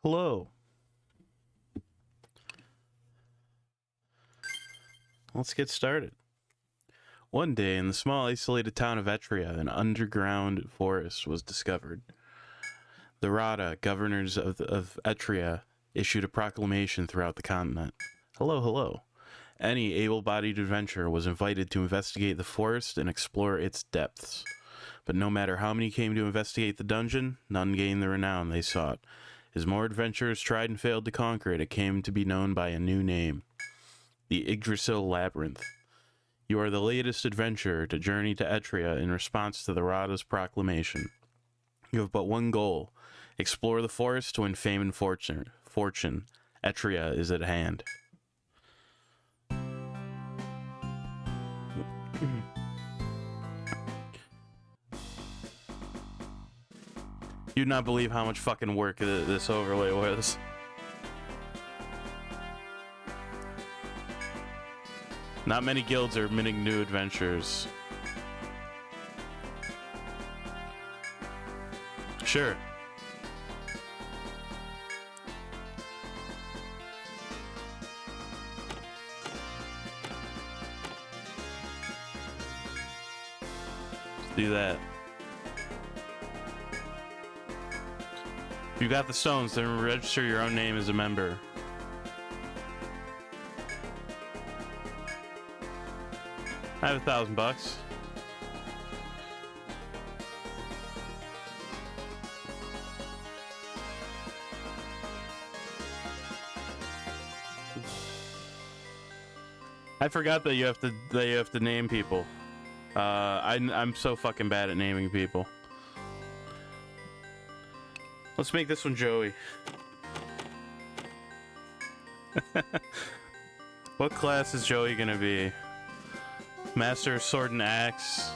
Hello. Let's get started. One day, in the small, isolated town of Etria, an underground forest was discovered. The Rada, governors of Etria, issued a proclamation throughout the continent. Hello, hello. Any able-bodied adventurer was invited to investigate the forest and explore its depths. But no matter how many came to investigate the dungeon, none gained the renown they sought. As more adventurers tried and failed to conquer it, it came to be known by a new name. The Yggdrasil Labyrinth. You are the latest adventurer to journey to Etria in response to the Rada's proclamation. You have but one goal. Explore the forest to win fame and fortune. Etria is at hand. You'd not believe how much fucking work this overlay was. Not many guilds are admitting new adventurers. Sure. Let's do that. If you got the stones, then register your own name as a member. I have $1,000. I forgot that you have to name people. I'm so fucking bad at naming people. Let's make this one Joey. What class is Joey gonna be? Master of Sword and Axe,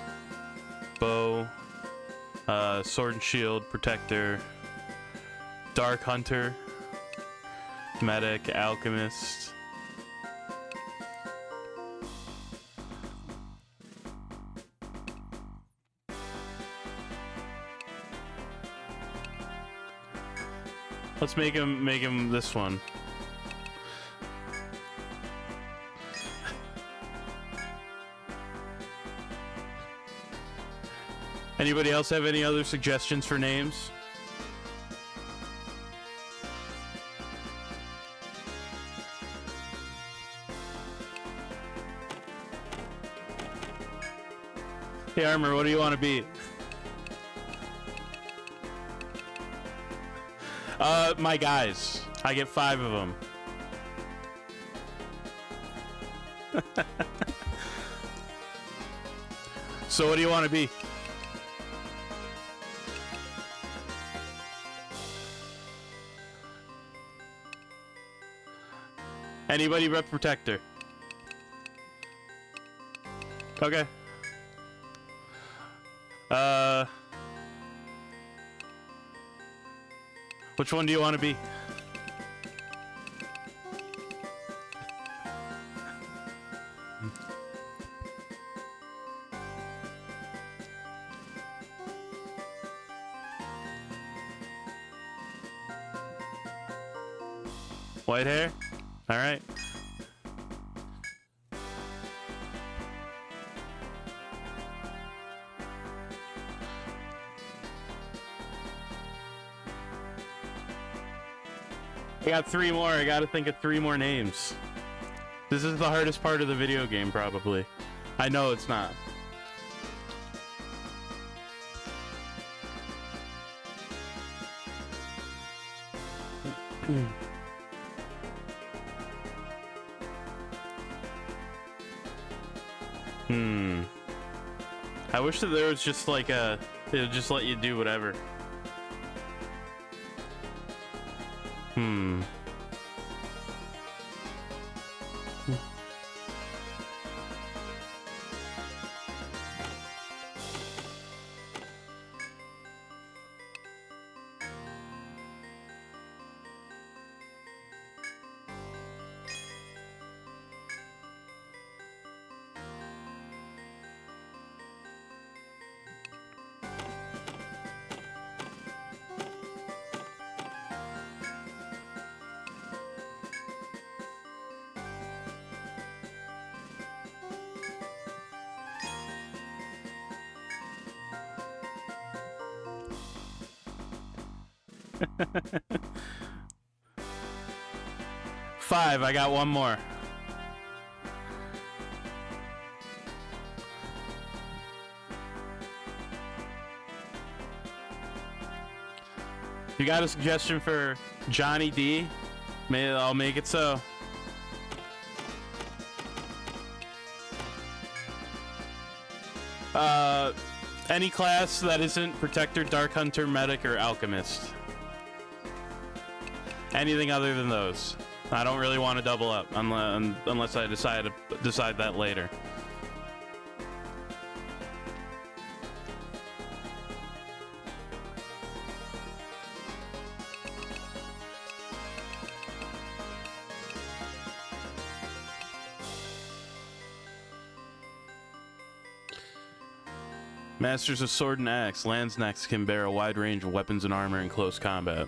Bow, Sword and Shield, Protector, Dark Hunter, Medic, Alchemist. Let's make him this one. Anybody else have any other suggestions for names? Hey Armor, what do you want to be? My guys. I get 5 of them. So what do you want to be? Anybody rep Protector? Okay. Which one do you want to be? White hair? All right. I got 3 more. I gotta think of 3 more names. This is the hardest part of the video game, probably. I know it's not. I wish that there was just like it would just let you do whatever. Five. I got one more. You got a suggestion for Johnny D? Maybe I'll make it so. Any class that isn't Protector, Dark Hunter, Medic, or Alchemist. Anything other than those. I don't really want to double up unless I decide that later. Masters of Sword and Axe. Landsnacks can bear a wide range of weapons and armor in close combat.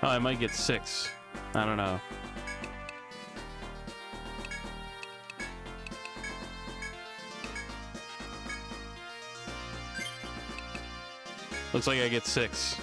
Oh, I might get 6. I don't know. Looks like I get 6.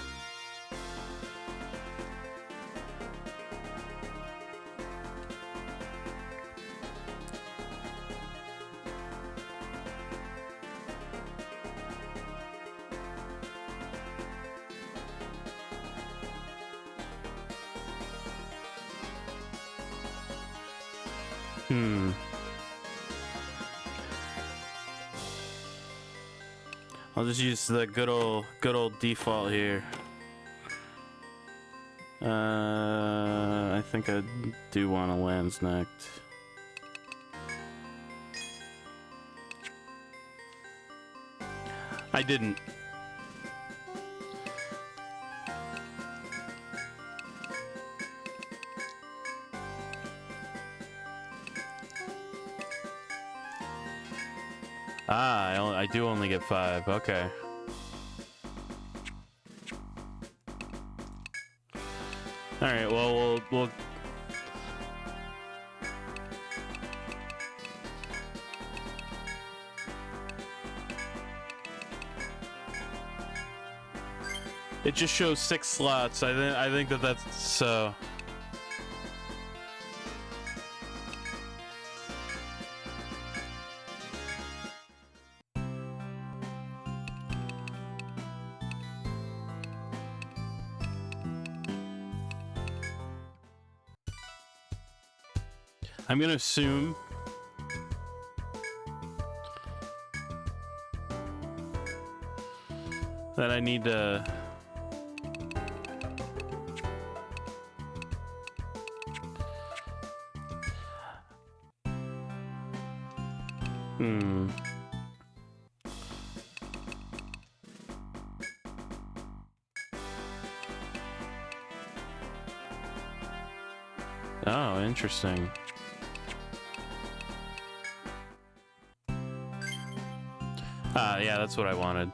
I'll just use the good old default here. I think I do want a Landsnacked. I didn't. Ah, I do only get 5. Okay. All right. Well, we'll. It just shows 6 slots. I think that's so. I'm gonna assume that I need to Oh, interesting. Yeah, that's what I wanted.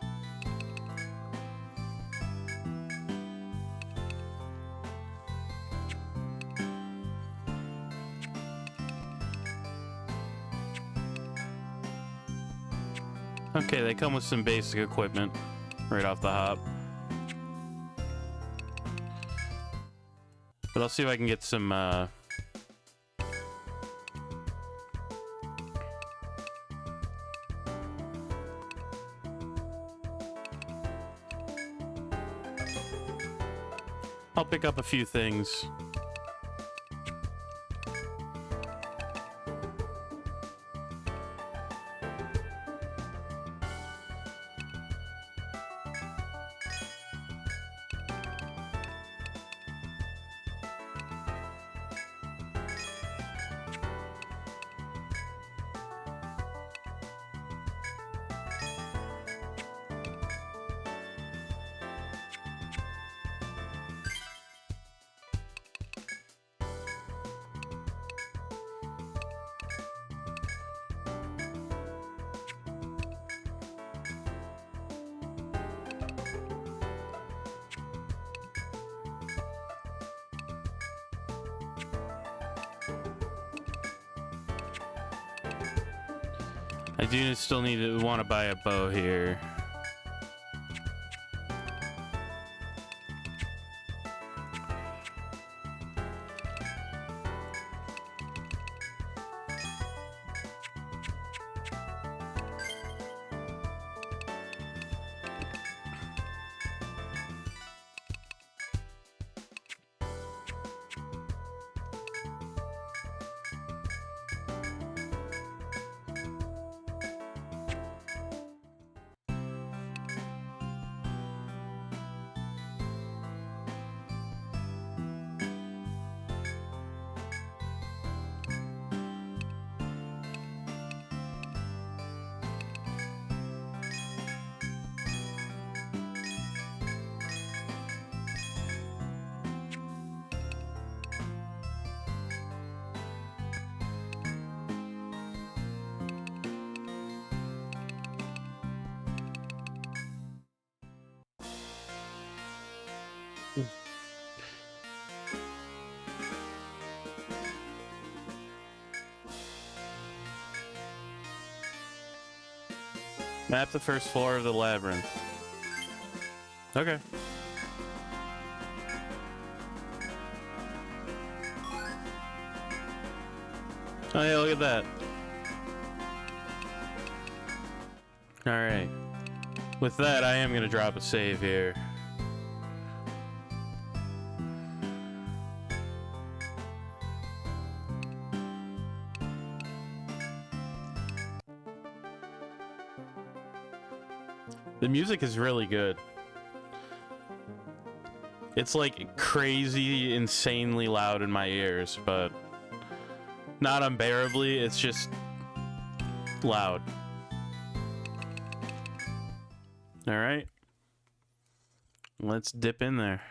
Okay, they come with some basic equipment right off the hop. But I'll see if I can get some, I'll pick up a few things. I do still want to buy a bow here. Map the first floor of the labyrinth. Okay. Oh yeah, look at that. Alright. With that, I am gonna drop a save here. The music is really good. It's like crazy, insanely loud in my ears, but not unbearably, it's just loud. Alright. Let's dip in there.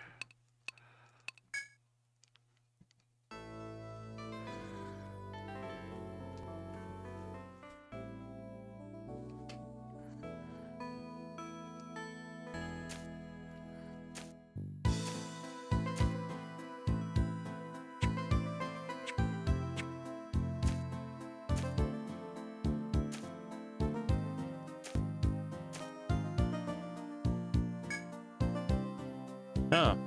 Oh.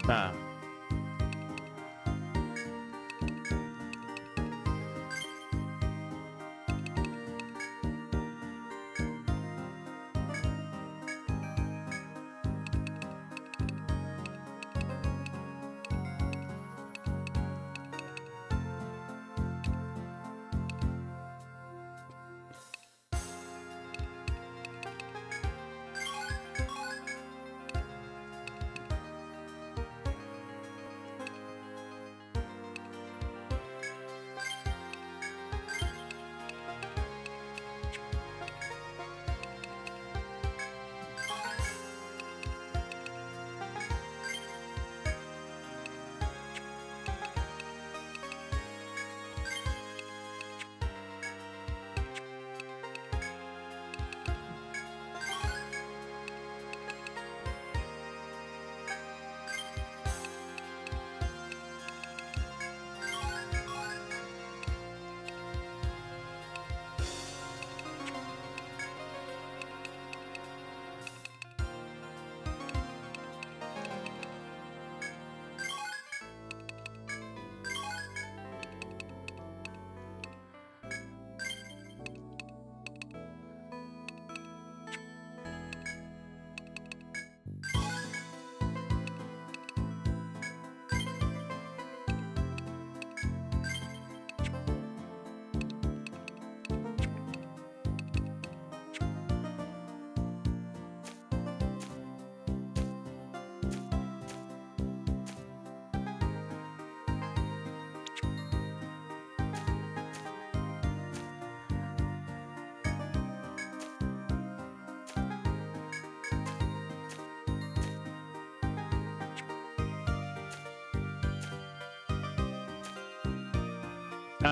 Ah.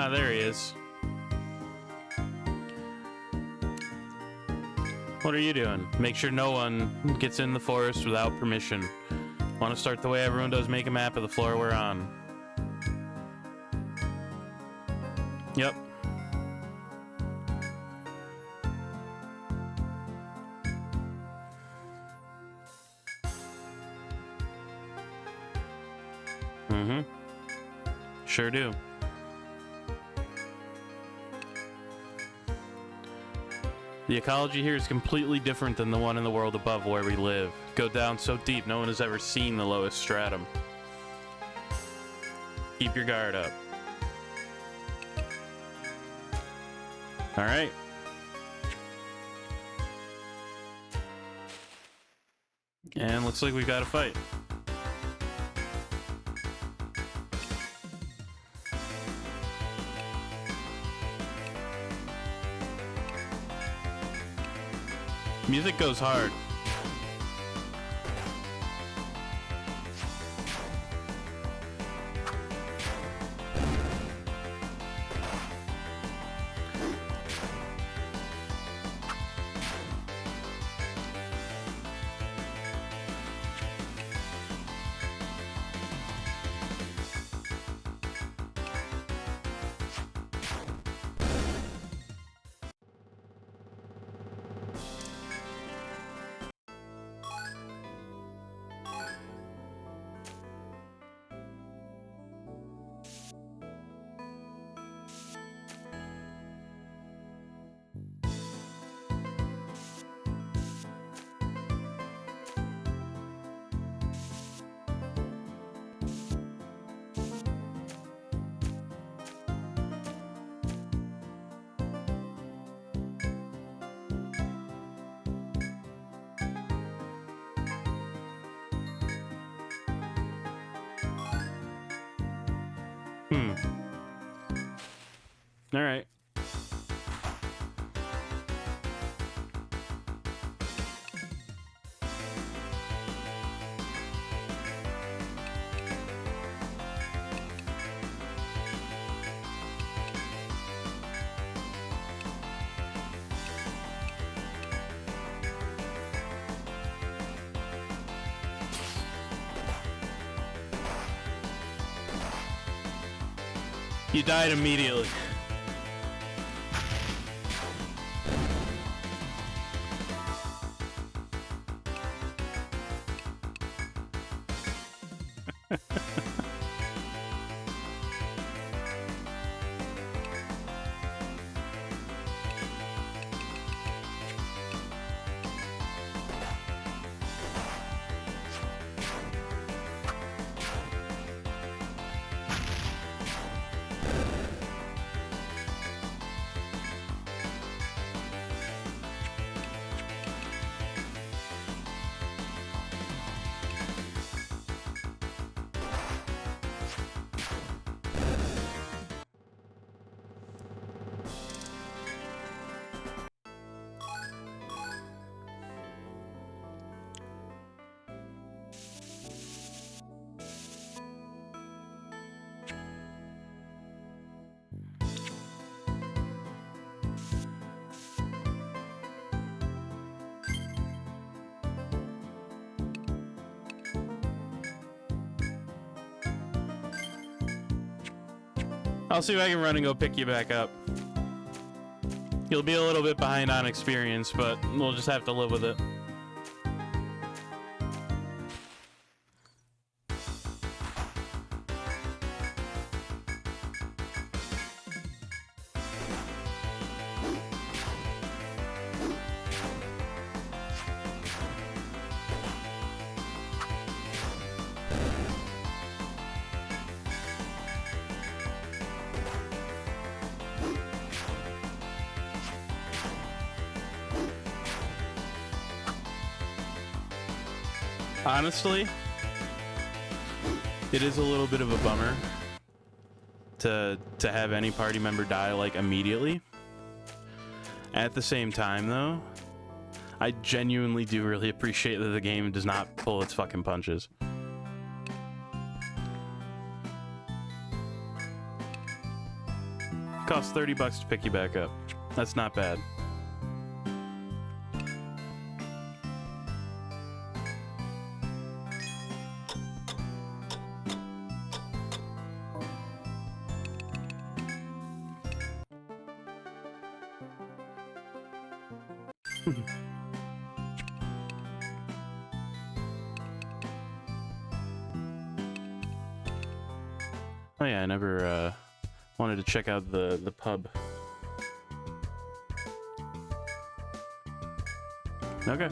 Ah, there he is. What are you doing? Make sure no one gets in the forest without permission. Want to start the way everyone does, make a map of the floor we're on. Yep. Mm-hmm. Sure do. The ecology here is completely different than the one in the world above where we live. Go down so deep, no one has ever seen the lowest stratum. Keep your guard up. Alright. And looks like we've got a fight. Music goes hard. All right. You died immediately. I'll see if I can run and go pick you back up. You'll be a little bit behind on experience, but we'll just have to live with it. Honestly, it is a little bit of a bummer to have any party member die like immediately. At the same time though, I genuinely do really appreciate that the game does not pull its fucking punches. Costs 30 bucks to pick you back up. That's not bad. Oh yeah, I never wanted to check out the pub. Okay.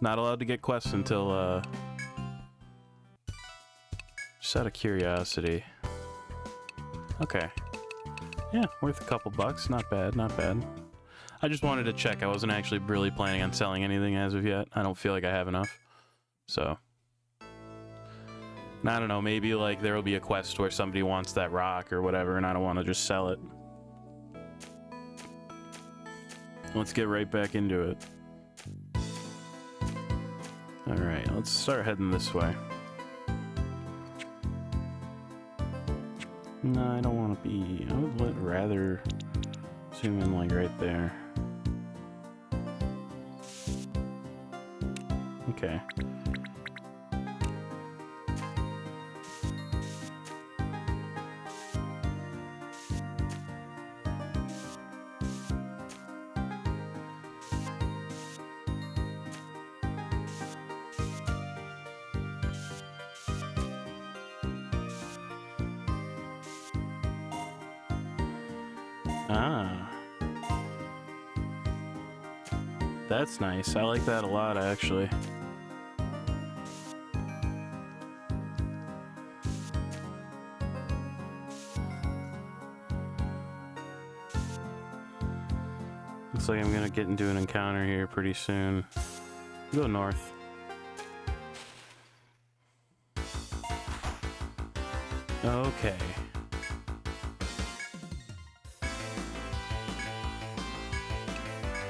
Not allowed to get quests until just out of curiosity. Okay. Yeah, worth a couple bucks. Not bad, not bad. I just wanted to check. I wasn't actually really planning on selling anything as of yet. I don't feel like I have enough. So. And I don't know, maybe like there will be a quest where somebody wants that rock or whatever and I don't want to just sell it. Let's get right back into it. Alright, let's start heading this way. No, I don't want to be... I would rather zoom in like right there. Okay. Ah. That's nice. I like that a lot, actually. Looks like I'm gonna get into an encounter here pretty soon. Go north. Okay.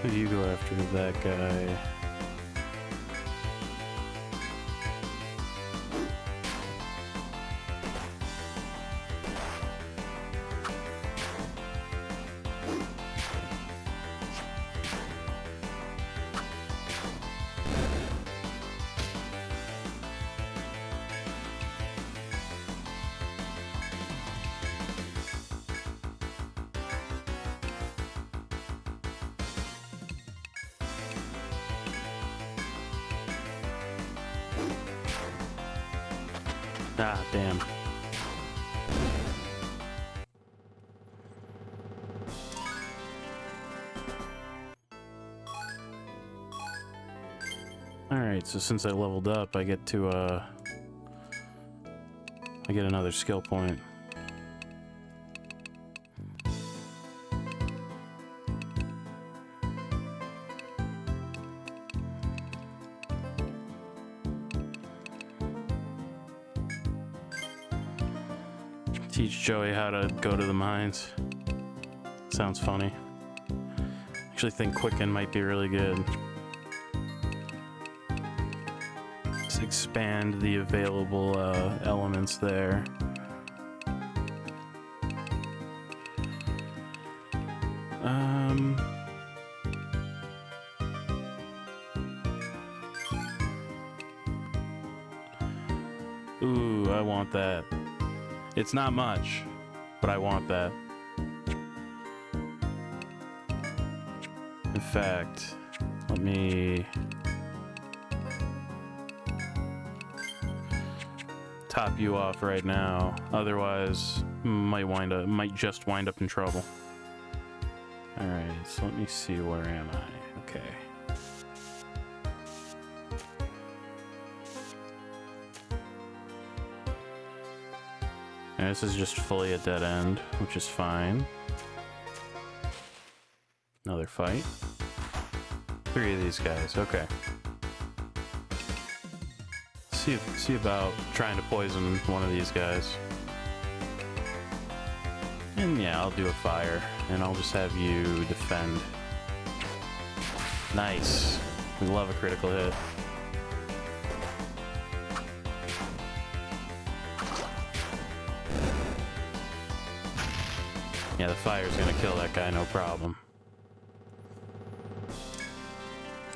Who do you go after? That guy. Ah, damn. Alright, so since I leveled up, I get to, I get another skill point. Teach Joey how to go to the mines. Sounds funny. Actually think Quicken might be really good. Let's expand the available elements there. Ooh, I want that. It's not much, but I want that. In fact, let me top you off right now. Otherwise, might just wind up in trouble. All right, so let me see, where am I? Okay. And this is just fully a dead end, which is fine. Another fight. 3 of these guys, okay. See about trying to poison one of these guys. And yeah, I'll do a fire, and I'll just have you defend. Nice. We love a critical hit. Yeah, the fire's gonna kill that guy, no problem.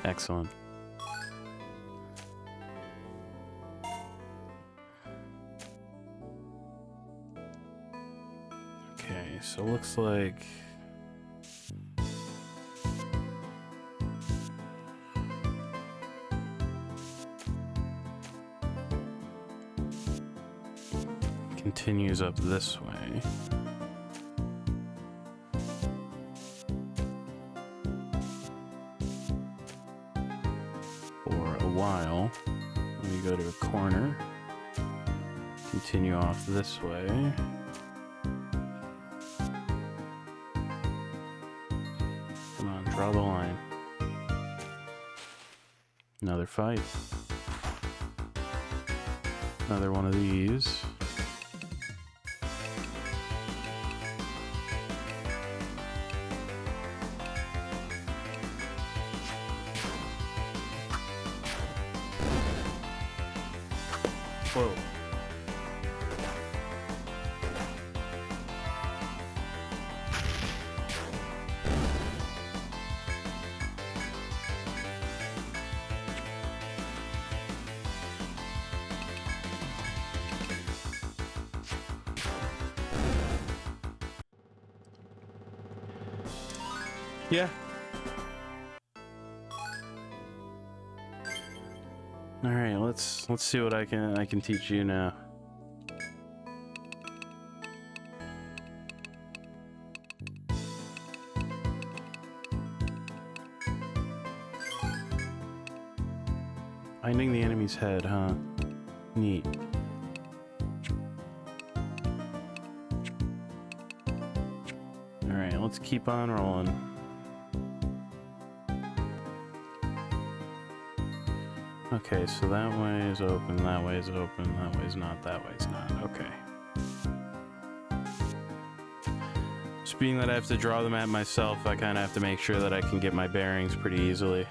Excellent. Okay, so looks like... continues up this way. For a while. We go to a corner. Continue off this way. Come on, draw the line. Another fight. Another one of these. Whoa. Yeah. All right, let's see what I can teach you now. Finding the enemy's head, huh? Neat. All right, let's keep on rolling. Okay, so that way is open, that way is open, that way is not, that way is not. Okay. Just being that I have to draw the map myself, I kind of have to make sure that I can get my bearings pretty easily.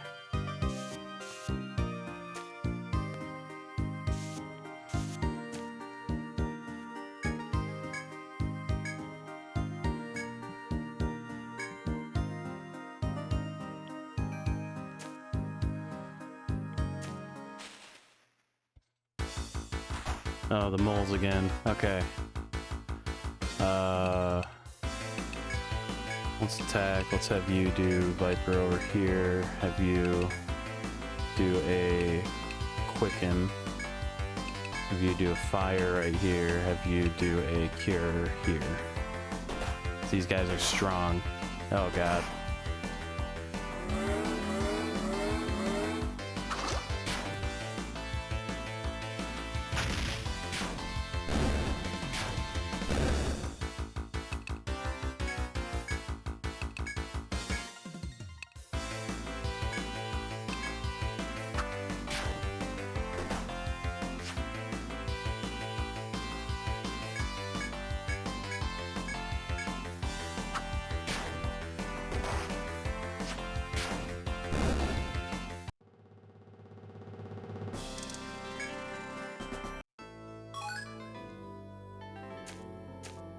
Oh, the moles again. Okay. Let's attack. Let's have you do Viper over here. Have you do a Quicken. Have you do a Fire right here. Have you do a Cure here. These guys are strong. Oh god.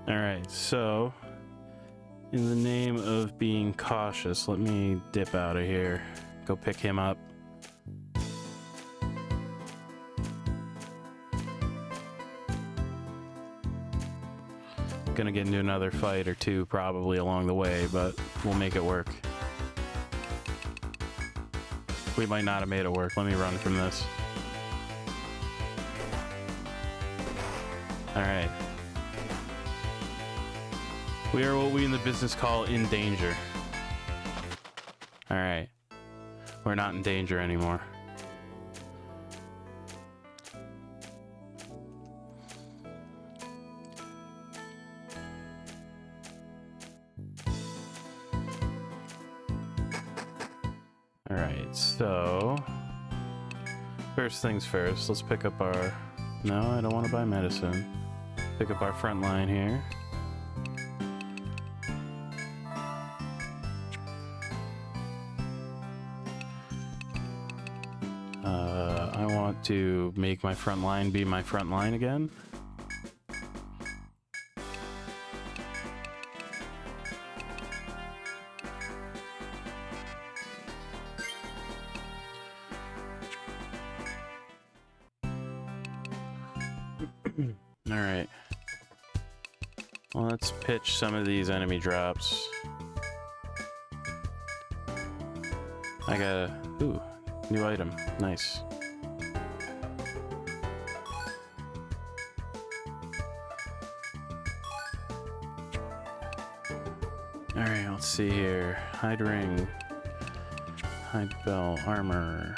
Alright, so in the name of being cautious, let me dip out of here. Go pick him up. Gonna get into another fight or two probably along the way, but we'll make it work. We might not have made it work. Let me run from this. Alright. We are what we in the business call in danger. Alright. We're not in danger anymore. Alright, so... first things first, let's pick up our... No, I don't want to buy medicine. Pick up our front line here. I want to make my front line be my front line again. Alright. Well, let's pitch some of these enemy drops. I got a... Ooh, new item. Nice. Alright, let's see here. Hide ring. Hide bell. Armor.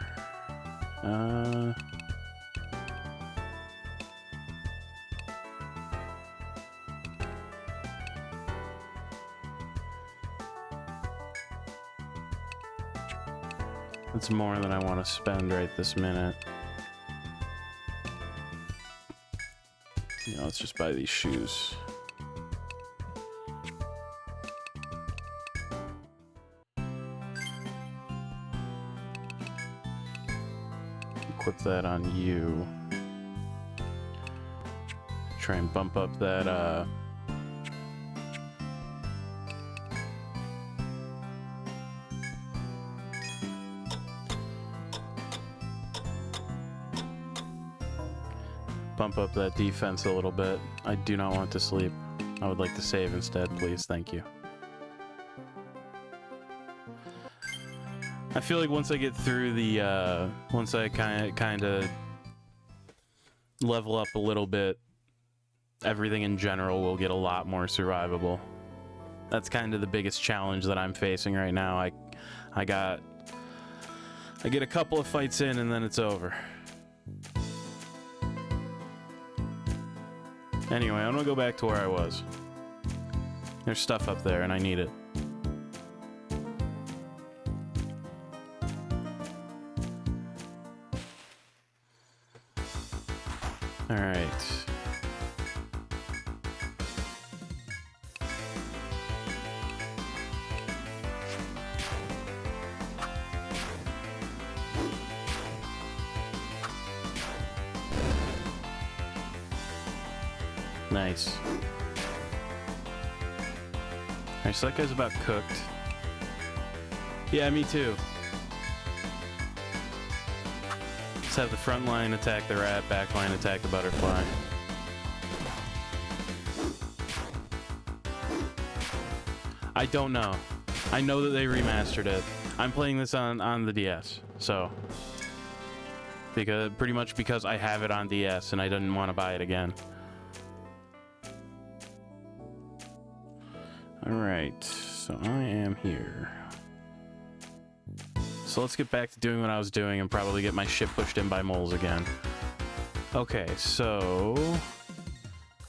That's more than I want to spend right this minute. You know, let's just buy these shoes. Equip that on you. Try and bump up that, bump up that defense a little bit. I do not want to sleep. I would like to save instead, please. Thank you. I feel like once I get through the, once I kind of level up a little bit, everything in general will get a lot more survivable. That's kind of the biggest challenge that I'm facing right now. I get a couple of fights in and then it's over. Anyway, I'm gonna go back to where I was. There's stuff up there and I need it. All right. Nice. Alright, so that guy's about cooked. Yeah, me too. Let's have the front line attack the rat, back line attack the butterfly. I don't know. I know that they remastered it. I'm playing this on the DS, so... pretty much because I have it on DS and I didn't want to buy it again. Alright, so I am here. So let's get back to doing what I was doing and probably get my shit pushed in by moles again. Okay, so...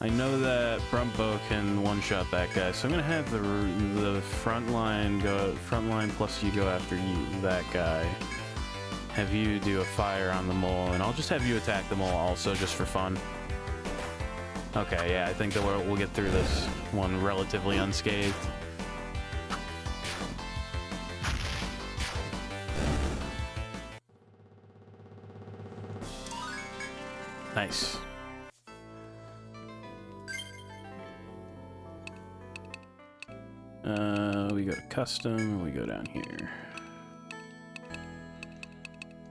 I know that Brumbo can one-shot that guy, so I'm gonna have the front line plus you go after that guy. Have you do a fire on the mole, and I'll just have you attack the mole also, just for fun. Okay, yeah, I think that we'll get through this one relatively unscathed. Nice. We go to custom, we go down here.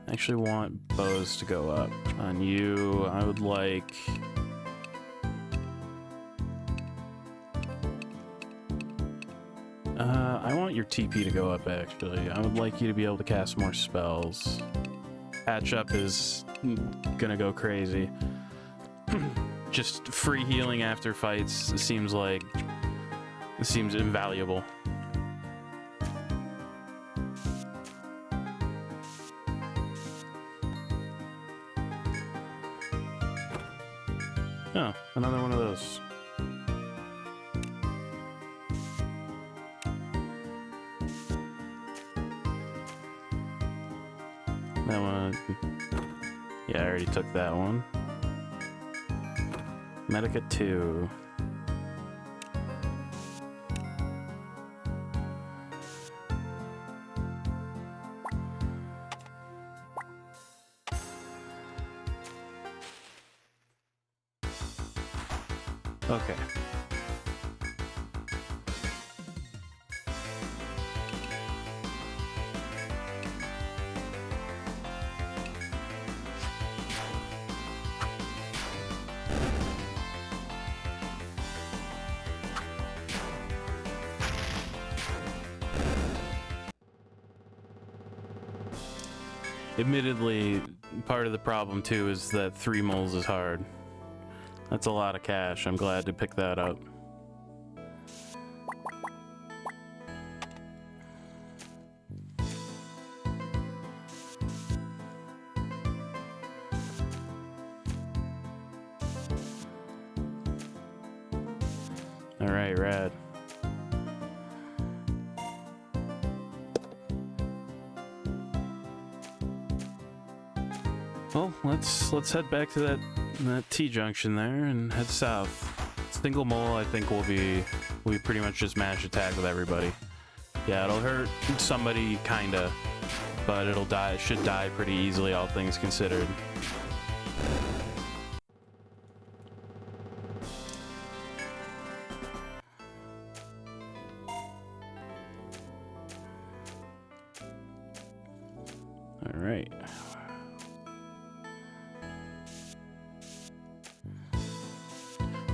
I actually want bows to go up. On you, I would like... I want your TP to go up, actually. I would like you to be able to cast more spells. Patch up is gonna go crazy. Just free healing after fights seems invaluable. Oh, another one of those. That one... Yeah, I already took that one. Medica 2. Okay. Admittedly, part of the problem too is that 3 moles is hard. That's a lot of cash. I'm glad to pick that up. Alright, rad. Well, let's head back to that T-junction there and head south. Single mole, I think, will be pretty much just mash attack with everybody. Yeah, it'll hurt somebody kinda, but it'll die. It should die pretty easily, all things considered. All right.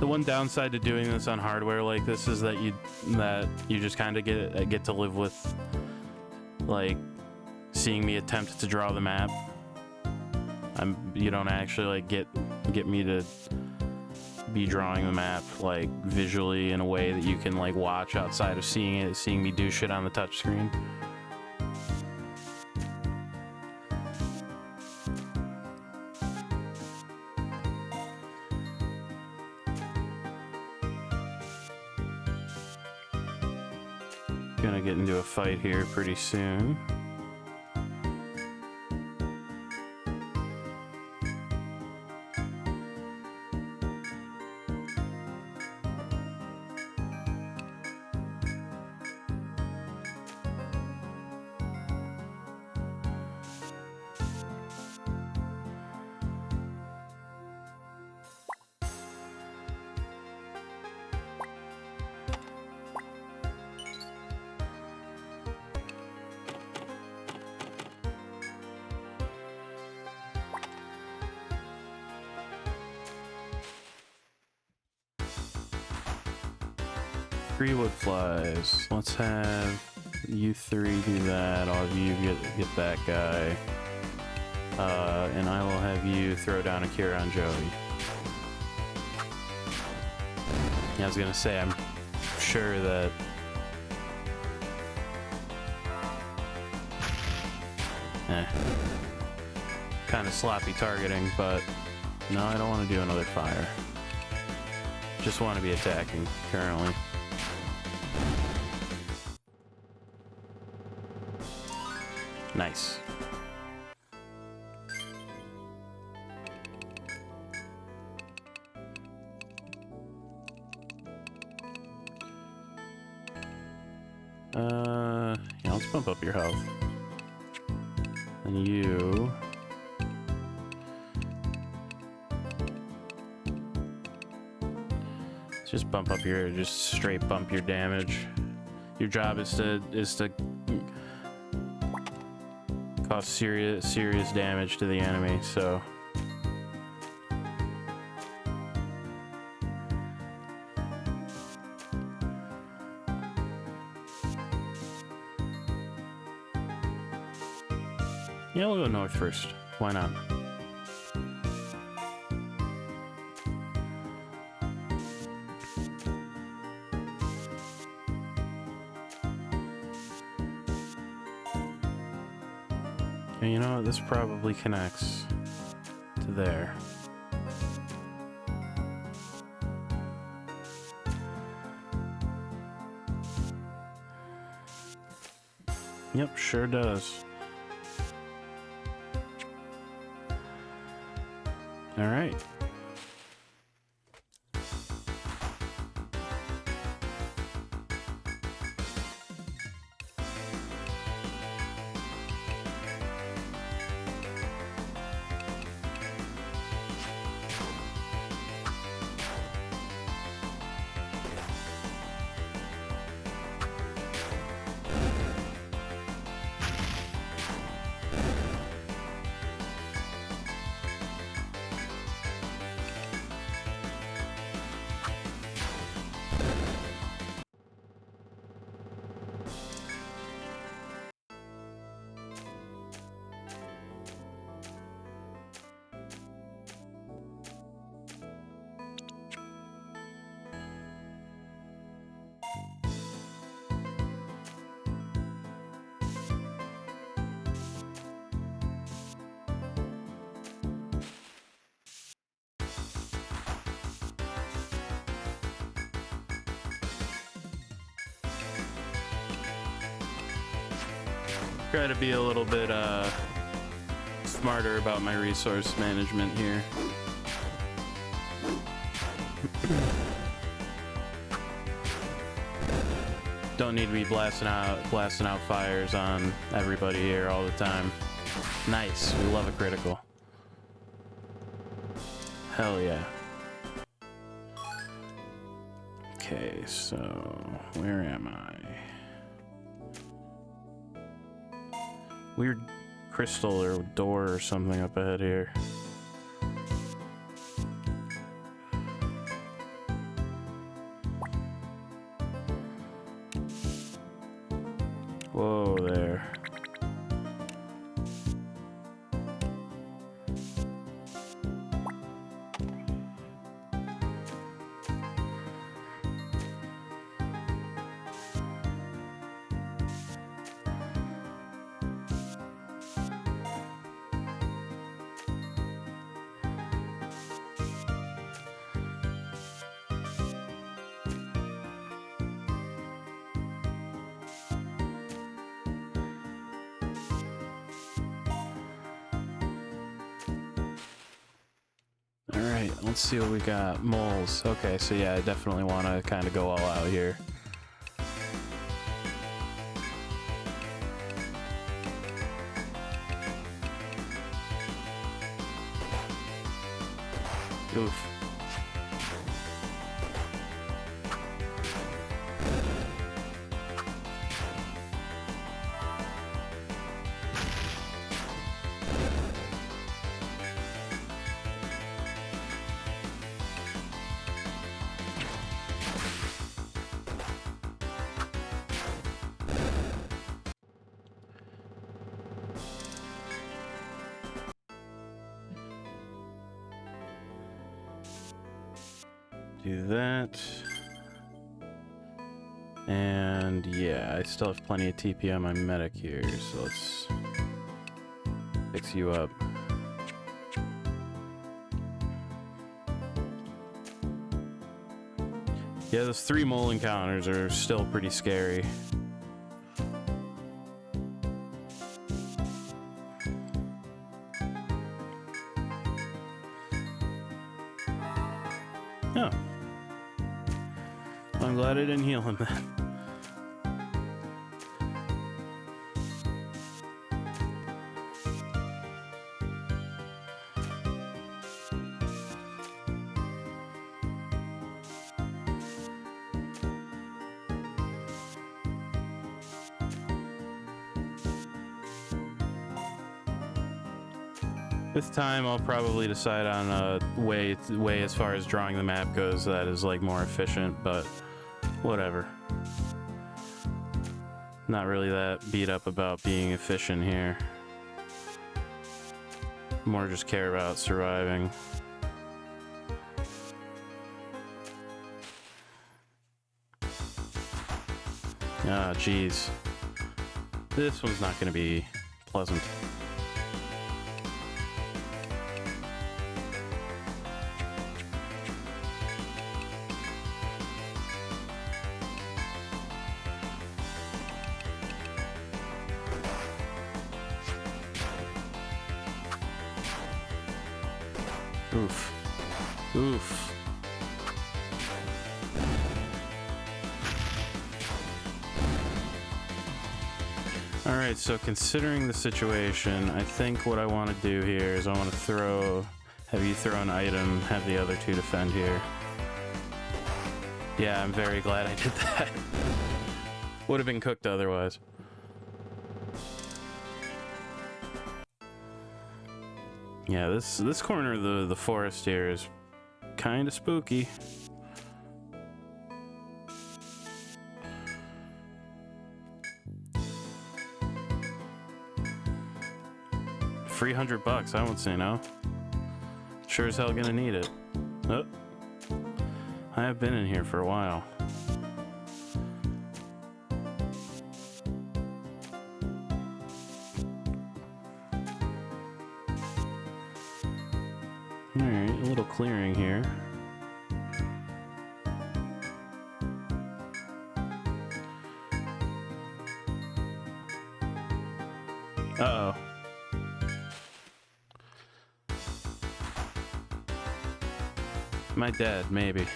The one downside to doing this on hardware like this is that you just kind of get to live with, like, seeing me attempt to draw the map. You don't actually like get me to be drawing the map like visually in a way that you can like watch outside of seeing me do shit on the touchscreen. Gonna get into a fight here pretty soon. Three wood flies. Let's have you 3 do that. All of you get that guy. And I will have you throw down a cure on Joey. Yeah, I was gonna say, I'm sure that kind of sloppy targeting, but no, I don't want to do another fire. Just want to be attacking currently. Nice. Yeah, let's bump up your health. And you... just bump up your, just straight bump your damage. Your job is to cause serious damage to the enemy, so... yeah, we'll go north first. Why not? Okay, you know what? This probably connects to there. Yep, sure does. All right. Try to be a little bit smarter about my resource management here. Don't need to be blasting out fires on everybody here all the time. Nice, we love a critical. Hell yeah. Okay, so where am I? Weird crystal or door or something up ahead here. Whoa there. Alright, let's see what we got. Moles. Okay, so yeah, I definitely want to kind of go all out here. Oof. Do that. And yeah, I still have plenty of TP on my medic here, so let's fix you up. Yeah, those 3 mole encounters are still pretty scary. Oh. I'm glad I didn't heal him then. With time, I'll probably decide on a way as far as drawing the map goes that is like more efficient, but whatever. Not really that beat up about being efficient here. More just care about surviving. Ah, jeez. This one's not gonna be pleasant. Oof. Oof. Alright, so considering the situation, I think what I want to do here is I want to have you throw an item, have the other 2 defend here. Yeah, I'm very glad I did that. Would have been cooked otherwise. Yeah, this corner of the forest here is kind of spooky. $300, I won't say no. Sure as hell gonna need it. Oh, I have been in here for a while. Alright, a little clearing here. Uh-oh. Am I dead? Maybe.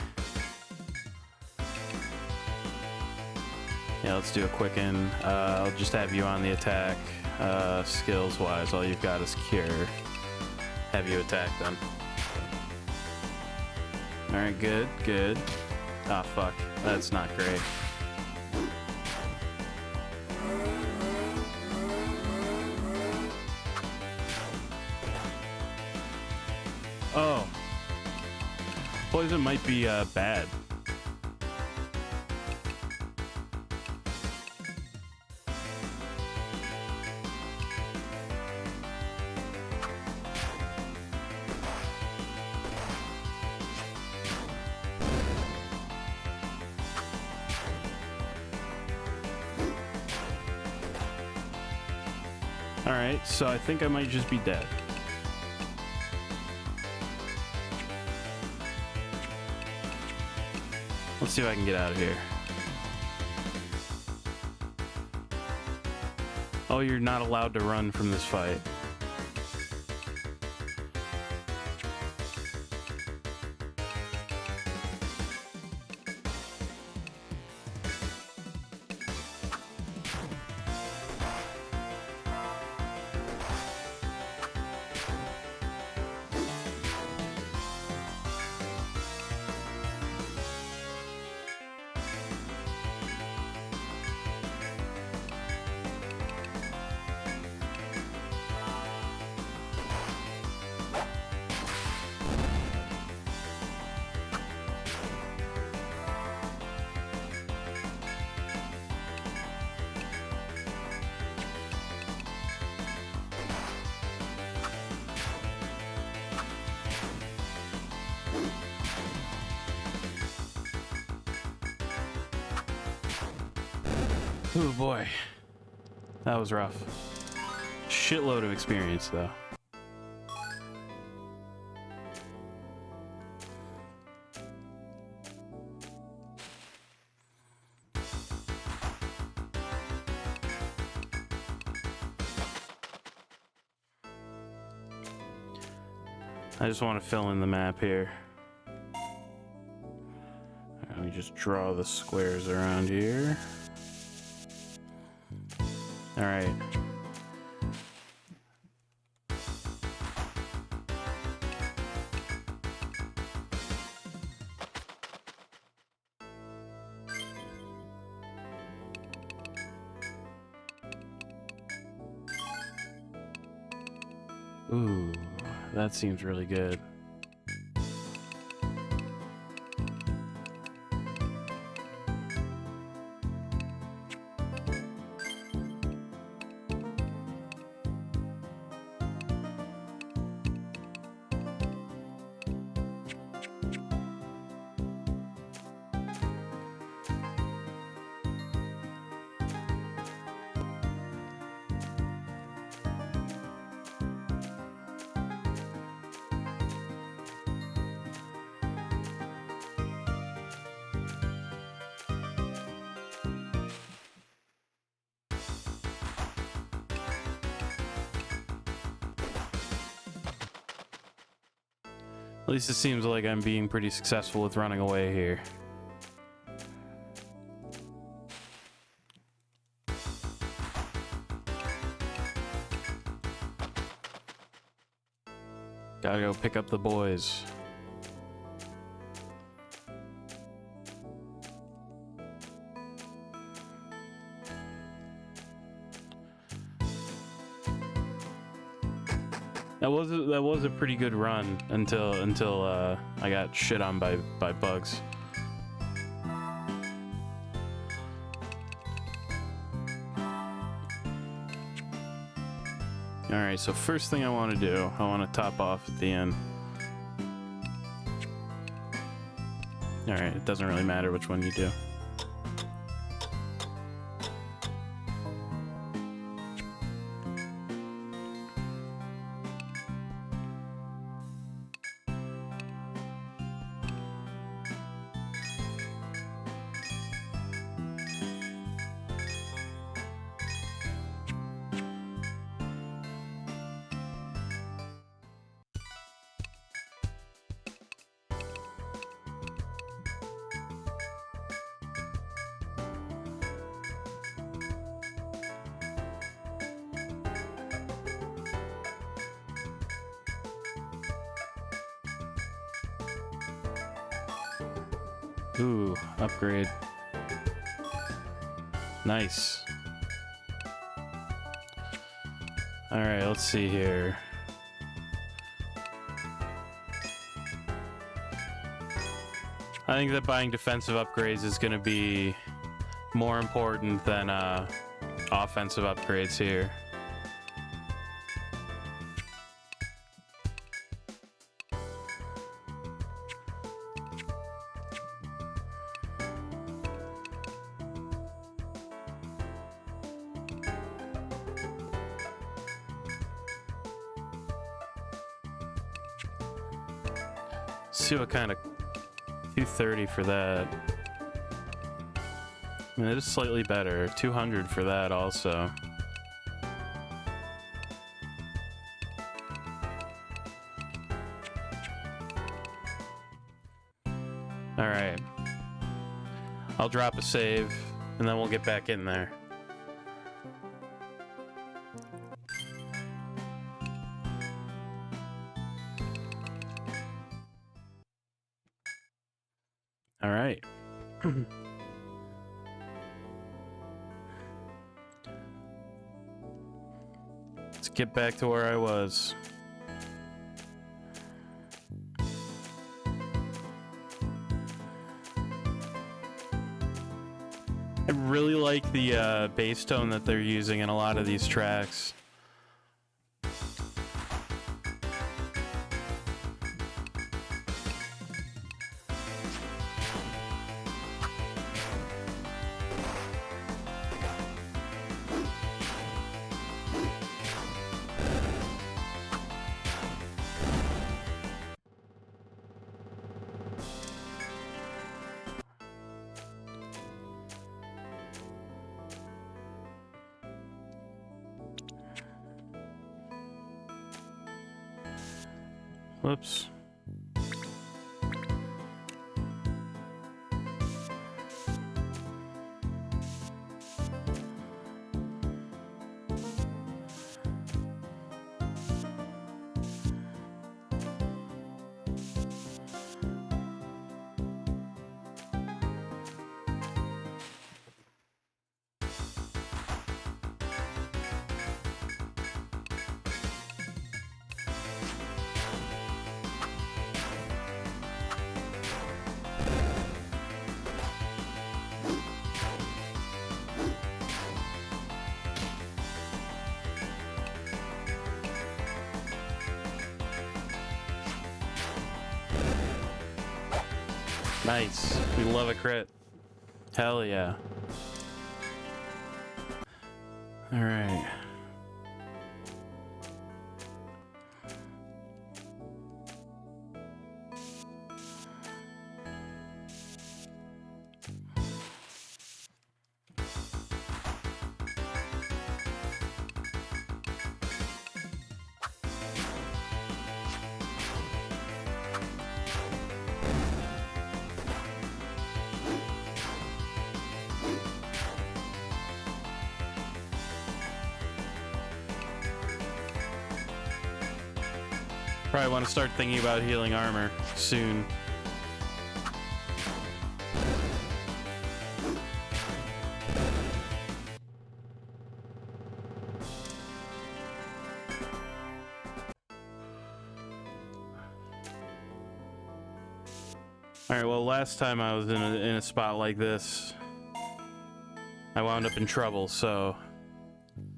Yeah, let's do a quicken. I'll just have you on the attack. Skills-wise, all you've got is cure. Have you attack then. Alright, good, good. Ah, fuck. That's not great. Oh. Poison might be bad. Alright, so I think I might just be dead. Let's see if I can get out of here. Oh, you're not allowed to run from this fight. Oh boy, that was rough. Shitload of experience though. I just want to fill in the map here. Let me just draw the squares around here. All right. Ooh, that seems really good. At least it seems like I'm being pretty successful with running away here. Gotta go pick up the boys. That was a pretty good run until I got shit on by bugs. All right, so first thing I want to do, I want to top off at the end. All right, it doesn't really matter which one you do. Ooh, upgrade. Nice. Alright, let's see here. I think that buying defensive upgrades is going to be more important than offensive upgrades here. See what kind of 230 for that. I mean, it is slightly better. 200 for that also. All right. I'll drop a save and then we'll get back in there. All right. Let's get back to where I was. I really like the bass tone that they're using in a lot of these tracks. Whoops. Nice. We love a crit. Hell yeah. All right. Probably want to start thinking about healing armor soon. Alright, well, last time I was in a spot like this, I wound up in trouble, so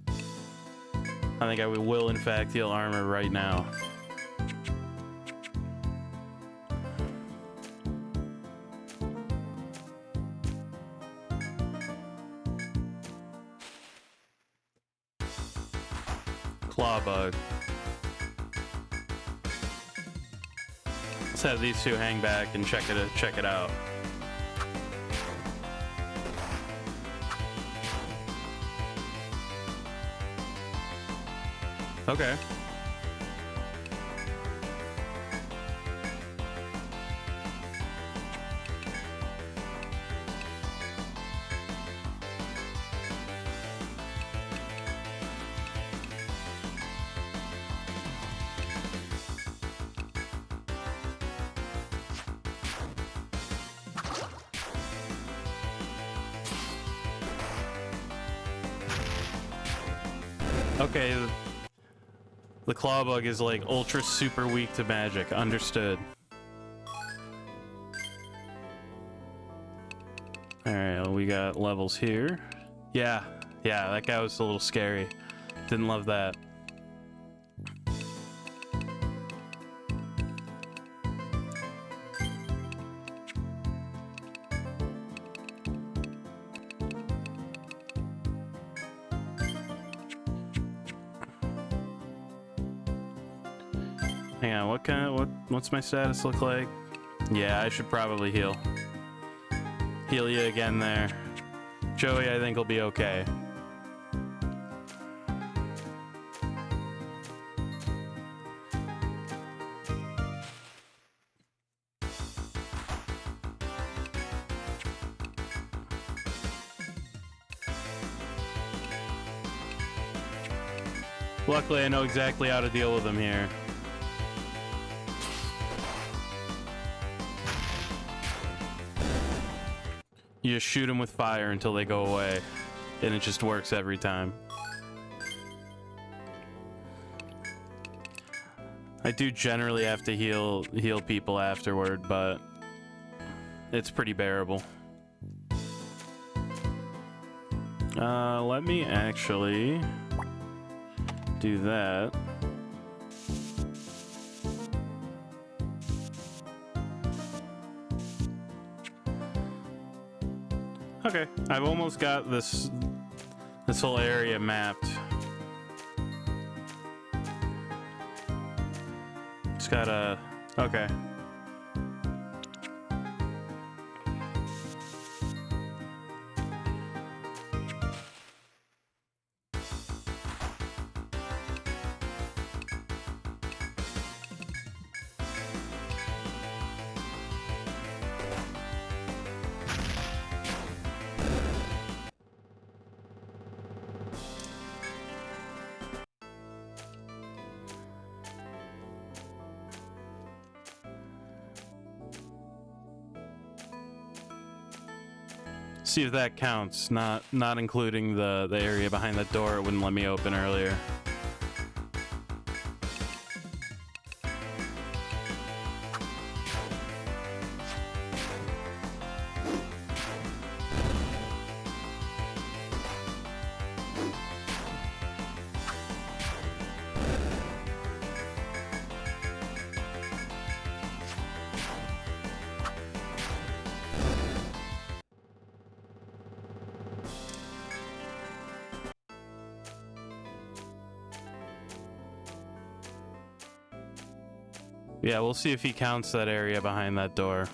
I think I will in fact heal armor right now. Claw bug. Let's have these two hang back and check it out. Okay. Okay, the claw bug is like ultra super weak to magic. Understood. Alright, well, we got levels here. Yeah, that guy was a little scary. Didn't love that. Hang on, what's my status look like? Yeah, I should probably heal. Heal you again there. Joey, I think will be okay. Luckily, I know exactly how to deal with them here. You just shoot them with fire until they go away, and it just works every time. I do generally have to heal people afterward, but it's pretty bearable. Let me actually do that. Okay, I've almost got this whole area mapped. Just gotta... okay. See if that counts. Not including the area behind that door it wouldn't let me open earlier. Yeah, we'll see if he counts that area behind that door.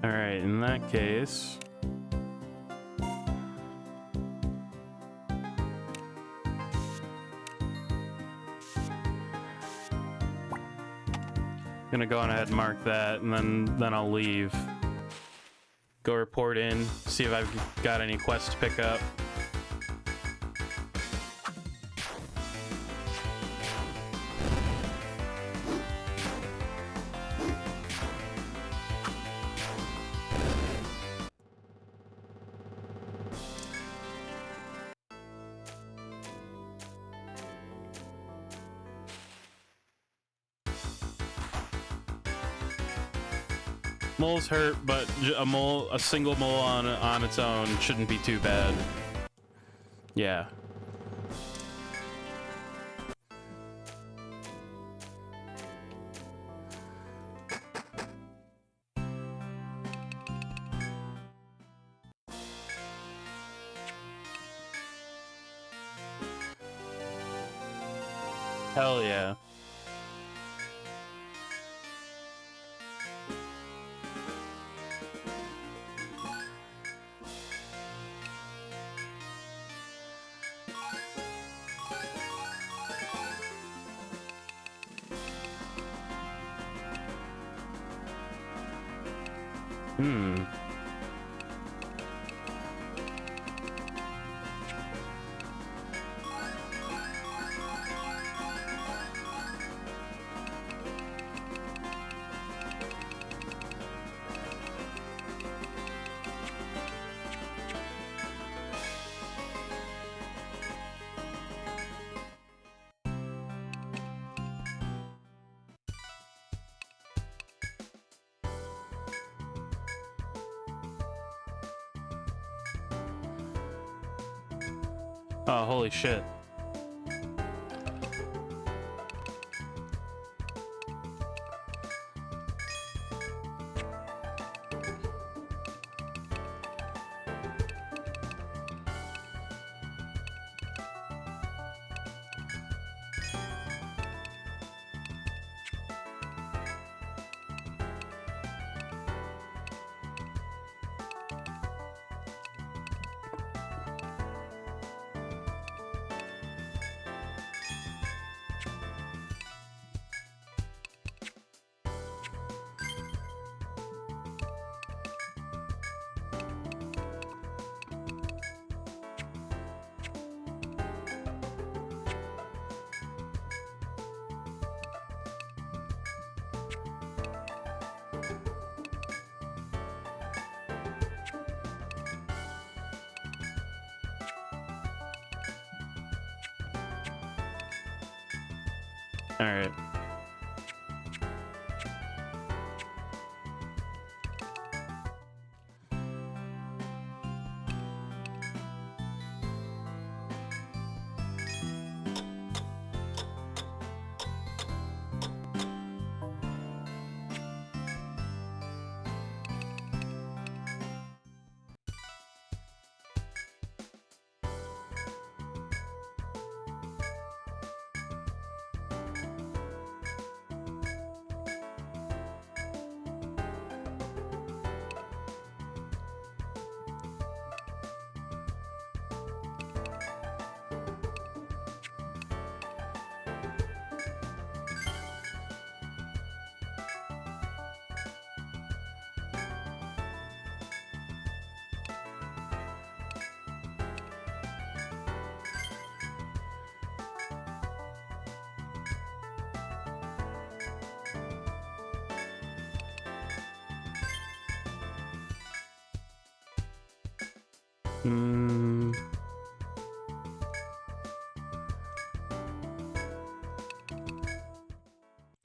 All right, in that case... gonna go on ahead and mark that, and then I'll leave. Go report in, see if I've got any quests to pick up. Moles hurt, but a single mole on its own shouldn't be too bad. Yeah. Hell yeah. Oh, holy shit. All right.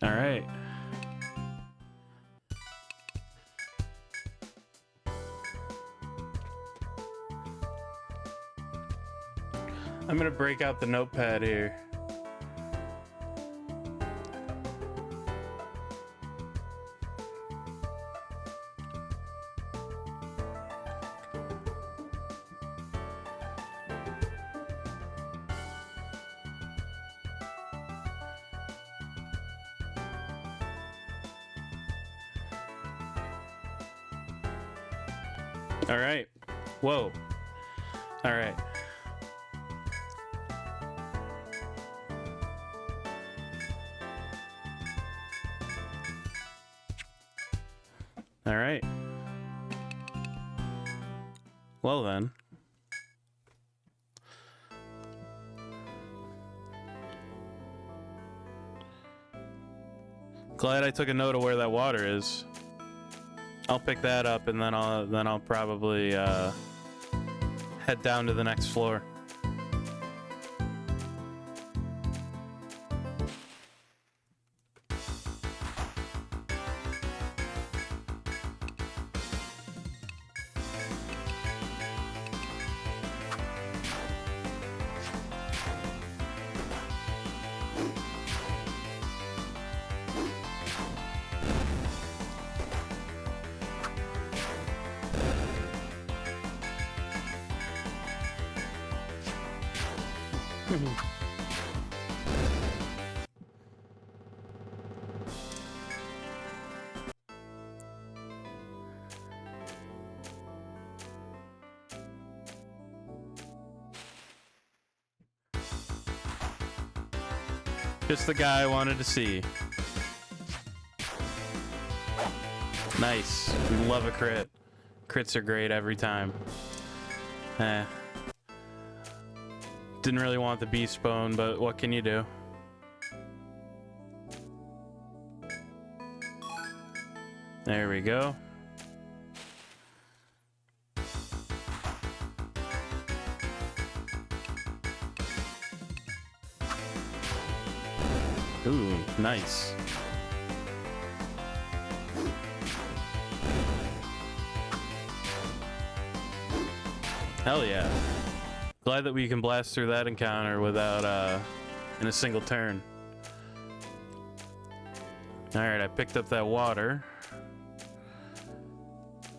All right. I'm gonna break out the notepad here. All right. Whoa. All right. All right. Well then. Glad I took a note of where that water is. I'll pick that up and then I'll probably head down to the next floor. Just the guy I wanted to see. Nice. We love a crit. Crits are great every time. Didn't really want the beast bone, but what can you do? There we go. Ooh, nice. Hell yeah. Glad that we can blast through that encounter without, in a single turn. Alright, I picked up that water.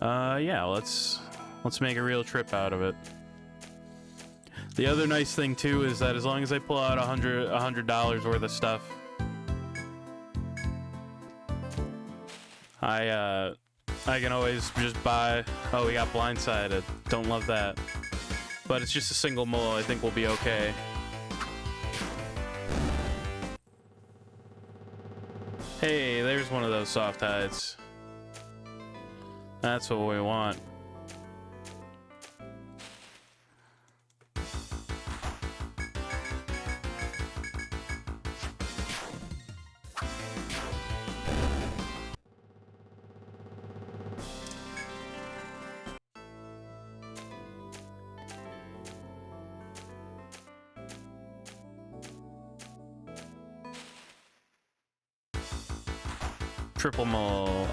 Yeah, let's make a real trip out of it. The other nice thing too is that as long as I pull out $100 worth of stuff, I can always just buy. Oh, we got blindsided. Don't love that. But it's just a single mole. I think we'll be okay. Hey, there's one of those soft hides. That's what we want. Triple mole.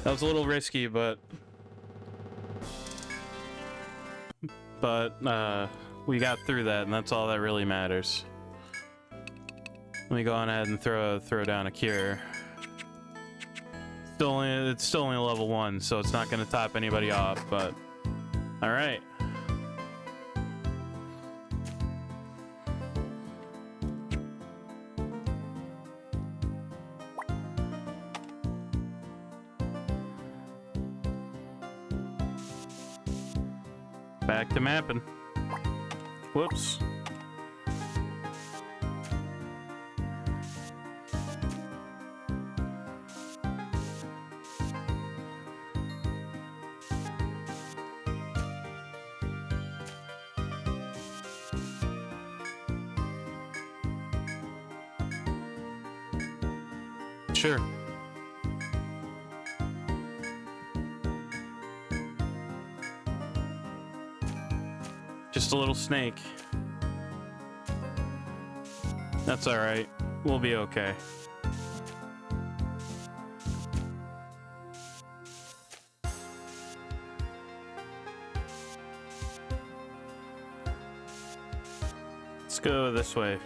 That was a little risky, but we got through that, and that's all that really matters. Let me go on ahead and throw down a cure. It's still only level 1, so it's not going to top anybody off, but all right. Back to mapping. Whoops. Sure. Just a little snake. That's all right. We'll be okay. Let's go this way.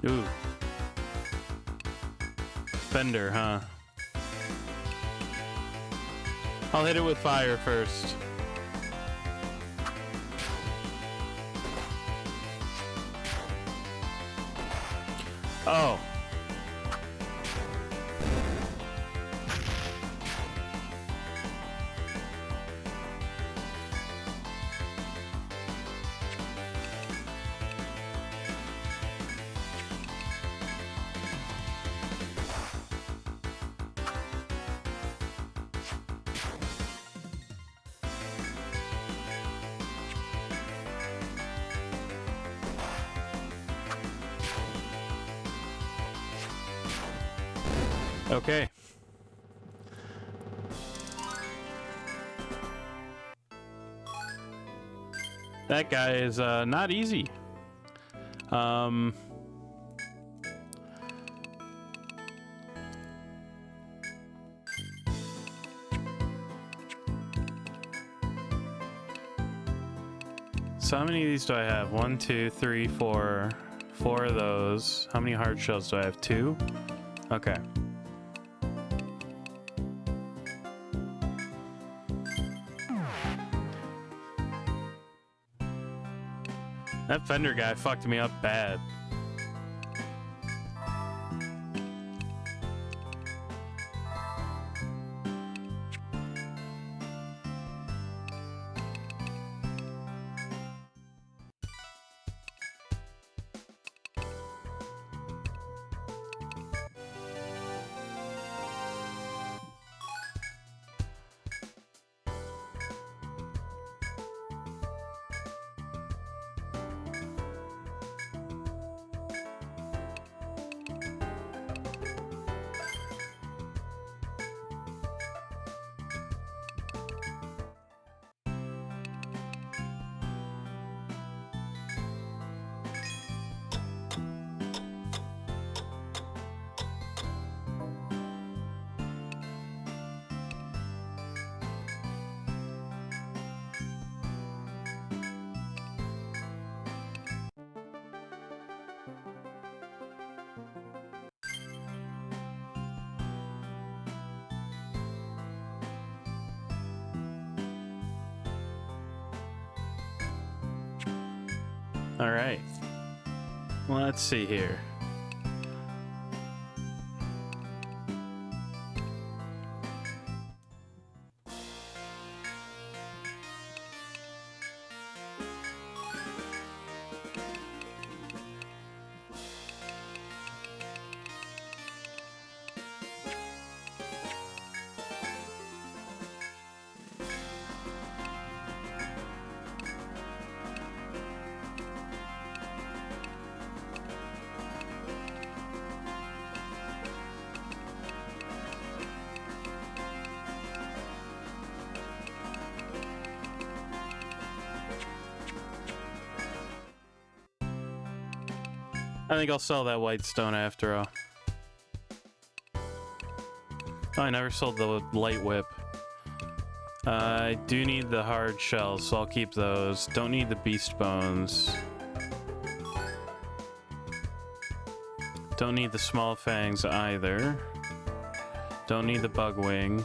Ooh. Fender, huh? I'll hit it with fire first. Oh. Okay. That guy is not easy. So how many of these do I have? 1, 2, 3, 4. 4 of those. How many hard shells do I have? 2? Okay. That Fender guy fucked me up bad. All right. Let's see here. I think I'll sell that white stone after all. Oh, I never sold the light whip. I do need the hard shells, so I'll keep those. Don't need the beast bones. Don't need the small fangs either. Don't need the bug wing.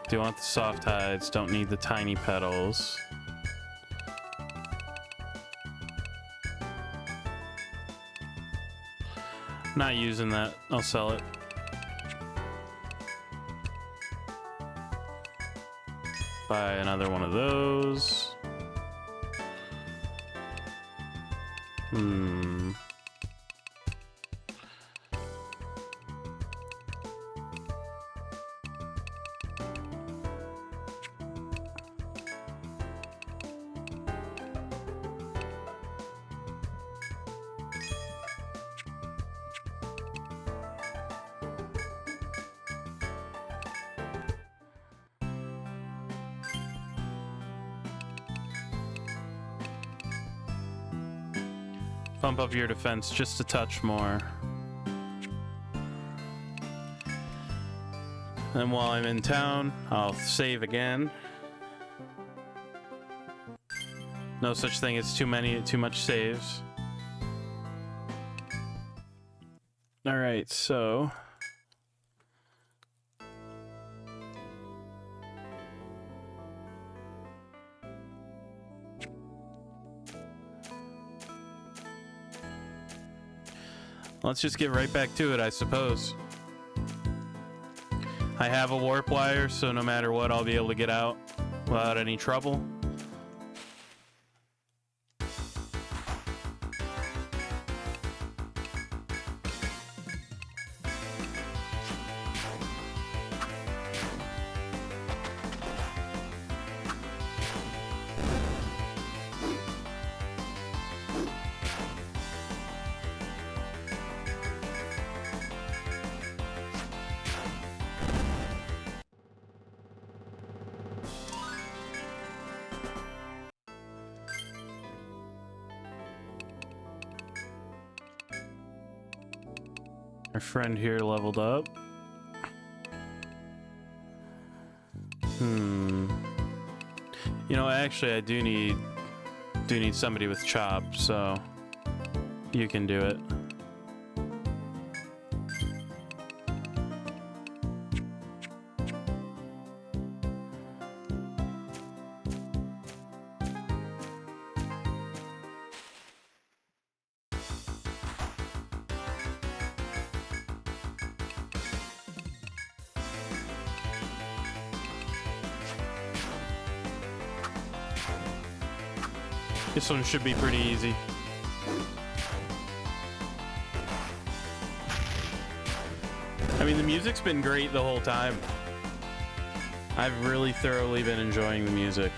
Do want the soft hides. Don't need the tiny petals. Not using that. I'll sell it. Buy another one of those. Bump up your defense just a touch more. And while I'm in town, I'll save again. No such thing as too much saves. All right, so let's just get right back to it, I suppose. I have a warp wire, so no matter what, I'll be able to get out without any trouble. Our friend here leveled up. You know, actually, I do need somebody with chop, so you can do it. This one should be pretty easy. I mean, the music's been great the whole time. I've really thoroughly been enjoying the music.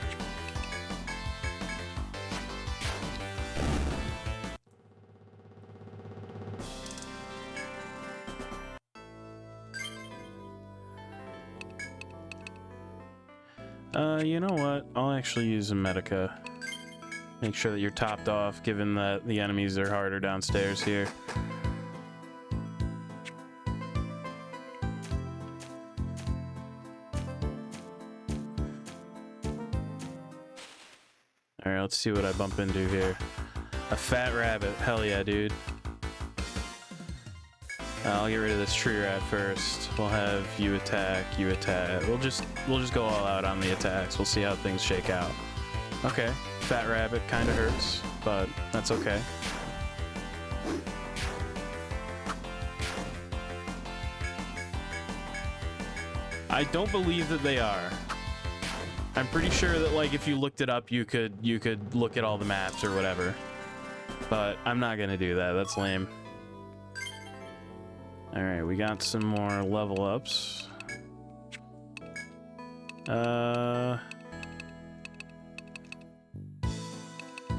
You know what? I'll actually use a Medica. Make sure that you're topped off, given that the enemies are harder downstairs here. Alright, let's see what I bump into here. A fat rabbit. Hell yeah, dude. I'll get rid of this tree rat first. We'll have you attack, you attack. We'll just go all out on the attacks. We'll see how things shake out. Okay, fat rabbit kind of hurts, but that's okay. I don't believe that they are. I'm pretty sure that, like, if you looked it up, you could look at all the maps or whatever. But I'm not gonna do that. That's lame. All right, we got some more level ups.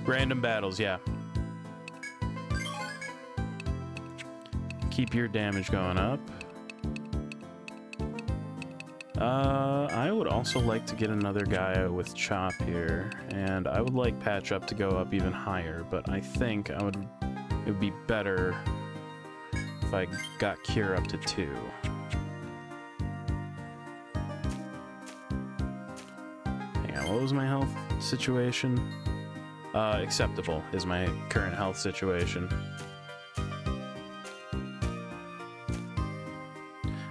Random battles, yeah. Keep your damage going up. I would also like to get another guy with chop here, and I would like patch up to go up even higher, but I think it would be better if I got cure up to 2. Hang on, what was my health situation? Acceptable is my current health situation.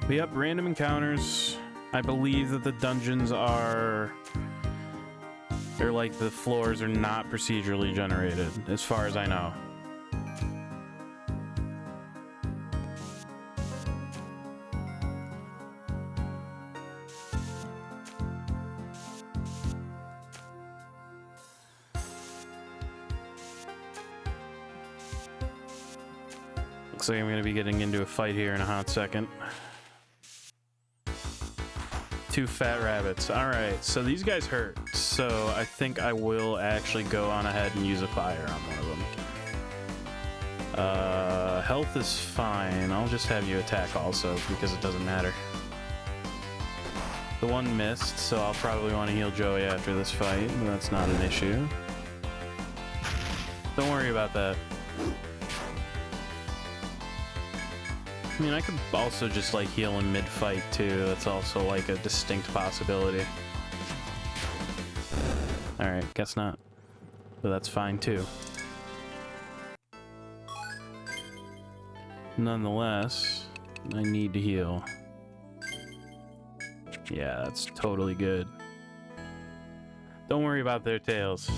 But yep, random encounters. I believe that the dungeons they're like the floors are not procedurally generated, as far as I know. Looks like I'm gonna be getting into a fight here in a hot second. 2 fat rabbits. Alright, so these guys hurt. So I think I will actually go on ahead and use a fire on one of them. Health is fine. I'll just have you attack also, because it doesn't matter. The one missed, so I'll probably want to heal Joey after this fight, but that's not an issue. Don't worry about that. I mean, I could also just, like, heal him mid-fight, too. That's also, like, a distinct possibility. Alright, guess not. But that's fine, too. Nonetheless, I need to heal. Yeah, that's totally good. Don't worry about their tails.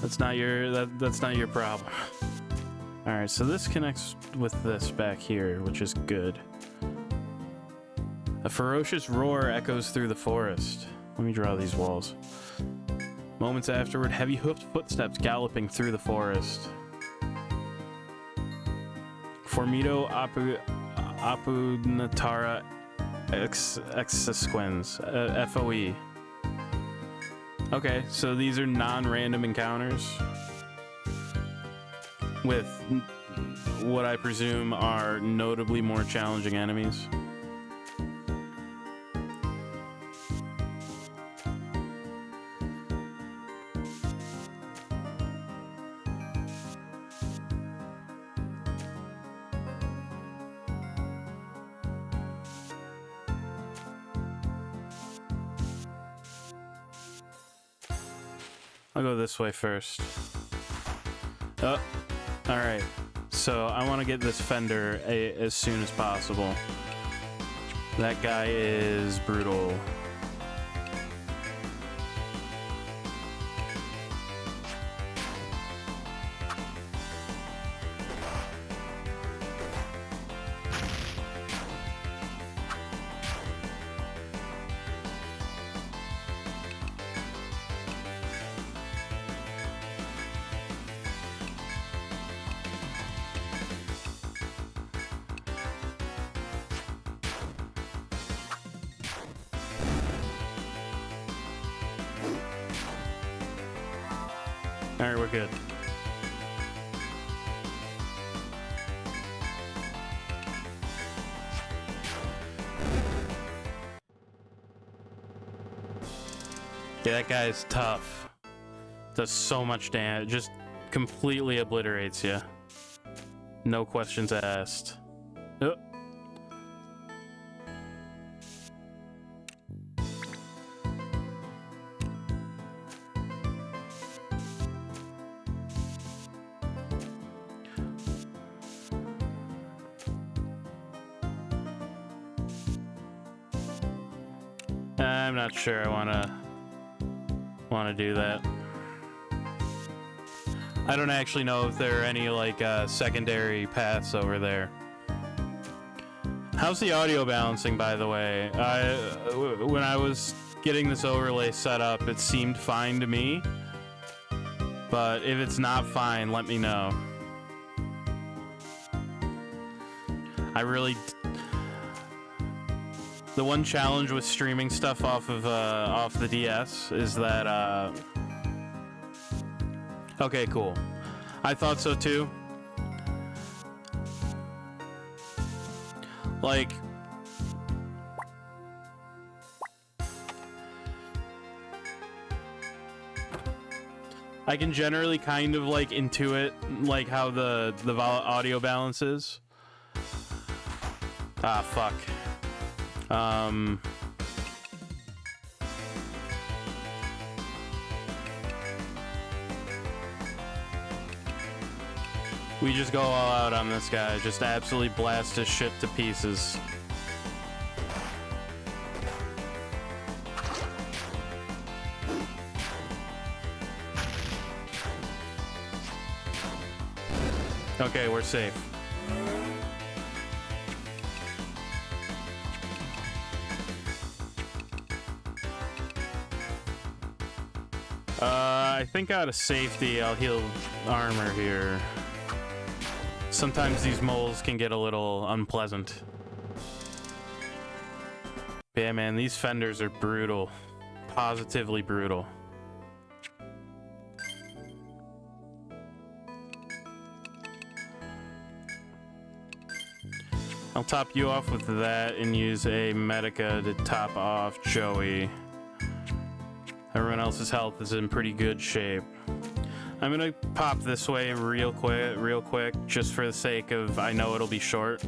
That's not your problem. Alright, so this connects with this back here, which is good. A ferocious roar echoes through the forest. Let me draw these walls. Moments afterward, heavy hoofed footsteps galloping through the forest. Formido Apunatara Exasquens, FOE. Okay, so these are non-random encounters with what I presume are notably more challenging enemies. I'll go this way first. Oh, alright. So I want to get this fender as soon as possible. That guy is brutal. Alright, we're good. Yeah, that guy is tough. Does so much damage. Just completely obliterates you. No questions asked. Oh. I'm not sure I want to... want to do that. I don't actually know if there are any like secondary paths over there. How's the audio balancing, by the way? When I was getting this overlay set up, it seemed fine to me. But if it's not fine, let me know. The one challenge with streaming stuff off the DS is that okay, cool. I thought so too. Like, I can generally kind of like intuit like how the audio balance is. Ah, fuck. We just go all out on this guy. Just absolutely blast his shit to pieces. Okay, we're safe. I think out of safety, I'll heal armor here. Sometimes these moles can get a little unpleasant. But yeah, man, these fenders are brutal. Positively brutal. I'll top you off with that and use a Medica to top off Joey. Everyone else's health is in pretty good shape. I'm gonna pop this way real quick, just for the sake of, I know it'll be short.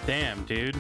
Damn, dude.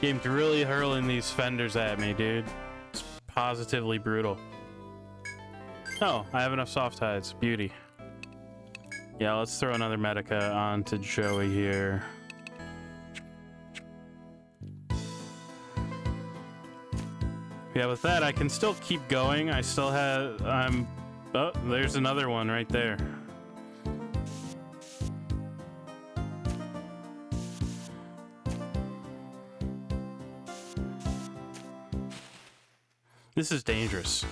Game's really hurling these fenders at me, dude. It's positively brutal. Oh, I have enough soft hides. Beauty. Yeah, let's throw another Medica onto Joey here. Yeah, with that, I can still keep going. I still have... Oh, there's another one right there. This is dangerous.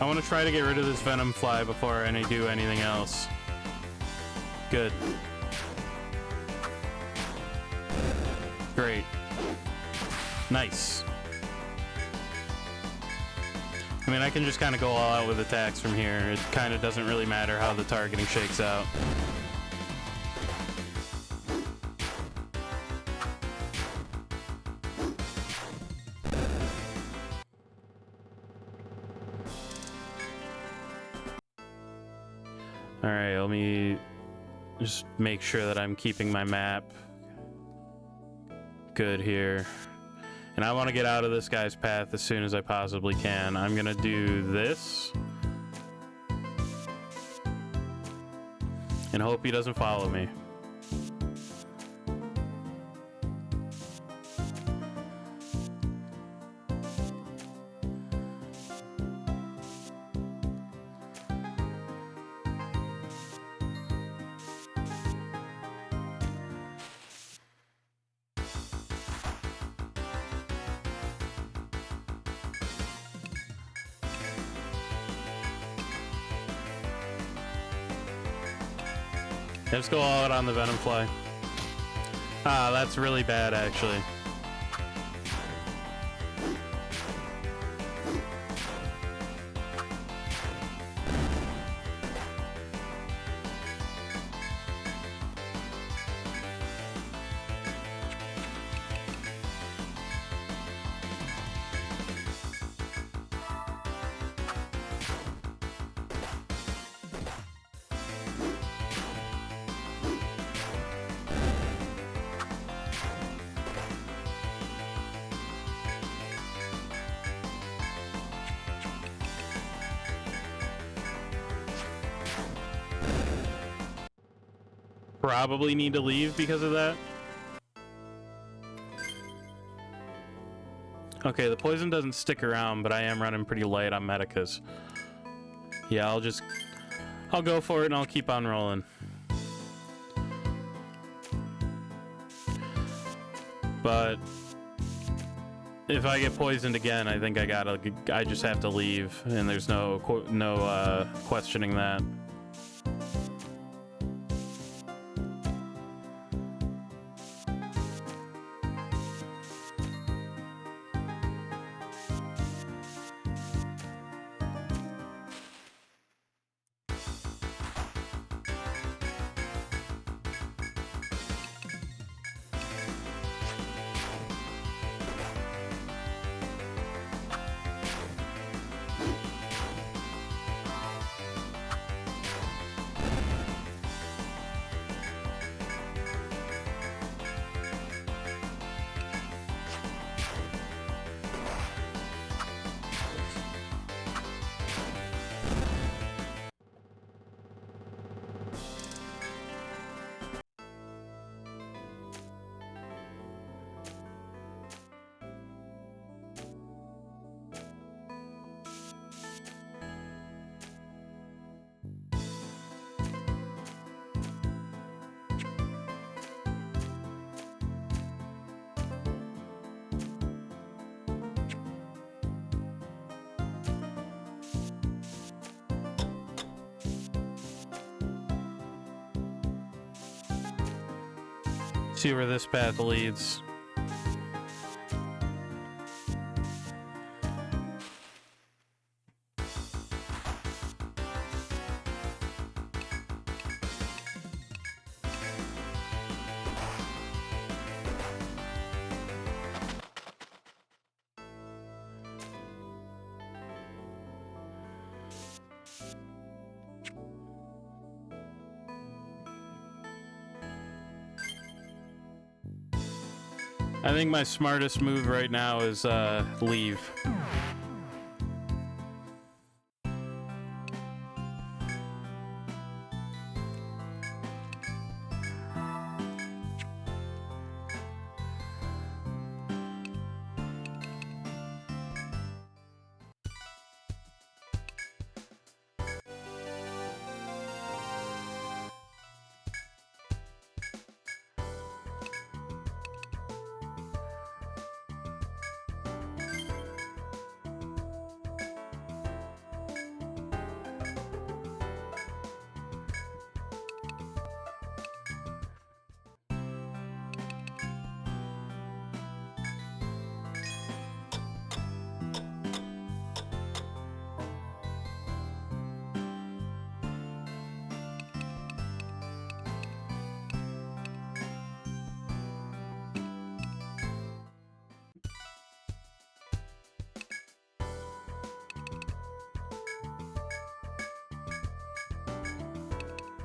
I want to try to get rid of this venom fly before I do anything else. Good. Great. Nice. I mean, I can just kind of go all out with attacks from here. It kind of doesn't really matter how the targeting shakes out. Alright, let me just make sure that I'm keeping my map good here. And I want to get out of this guy's path as soon as I possibly can. I'm gonna do this. And hope he doesn't follow me. Let's go all out on the Venom Fly. Ah, that's really bad, actually. Probably need to leave because of that. Okay, the poison doesn't stick around, but I am running pretty light on Medicas. Yeah, I'll go for it and I'll keep on rolling. But if I get poisoned again, I think I just have to leave, and there's no questioning that. See where this path leads. I think my smartest move right now is leave.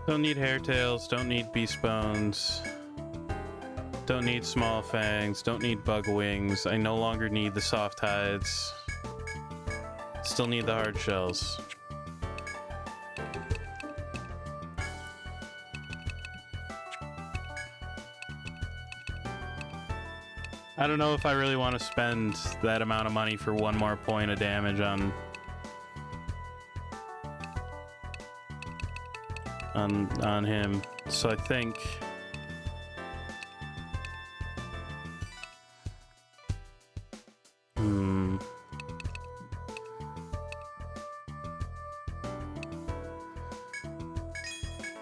Don't need hairtails, don't need beast bones, don't need small fangs, don't need bug wings. I no longer need the soft hides. Still need the hard shells. I don't know if I really want to spend that amount of money for one more point of damage on him. So I think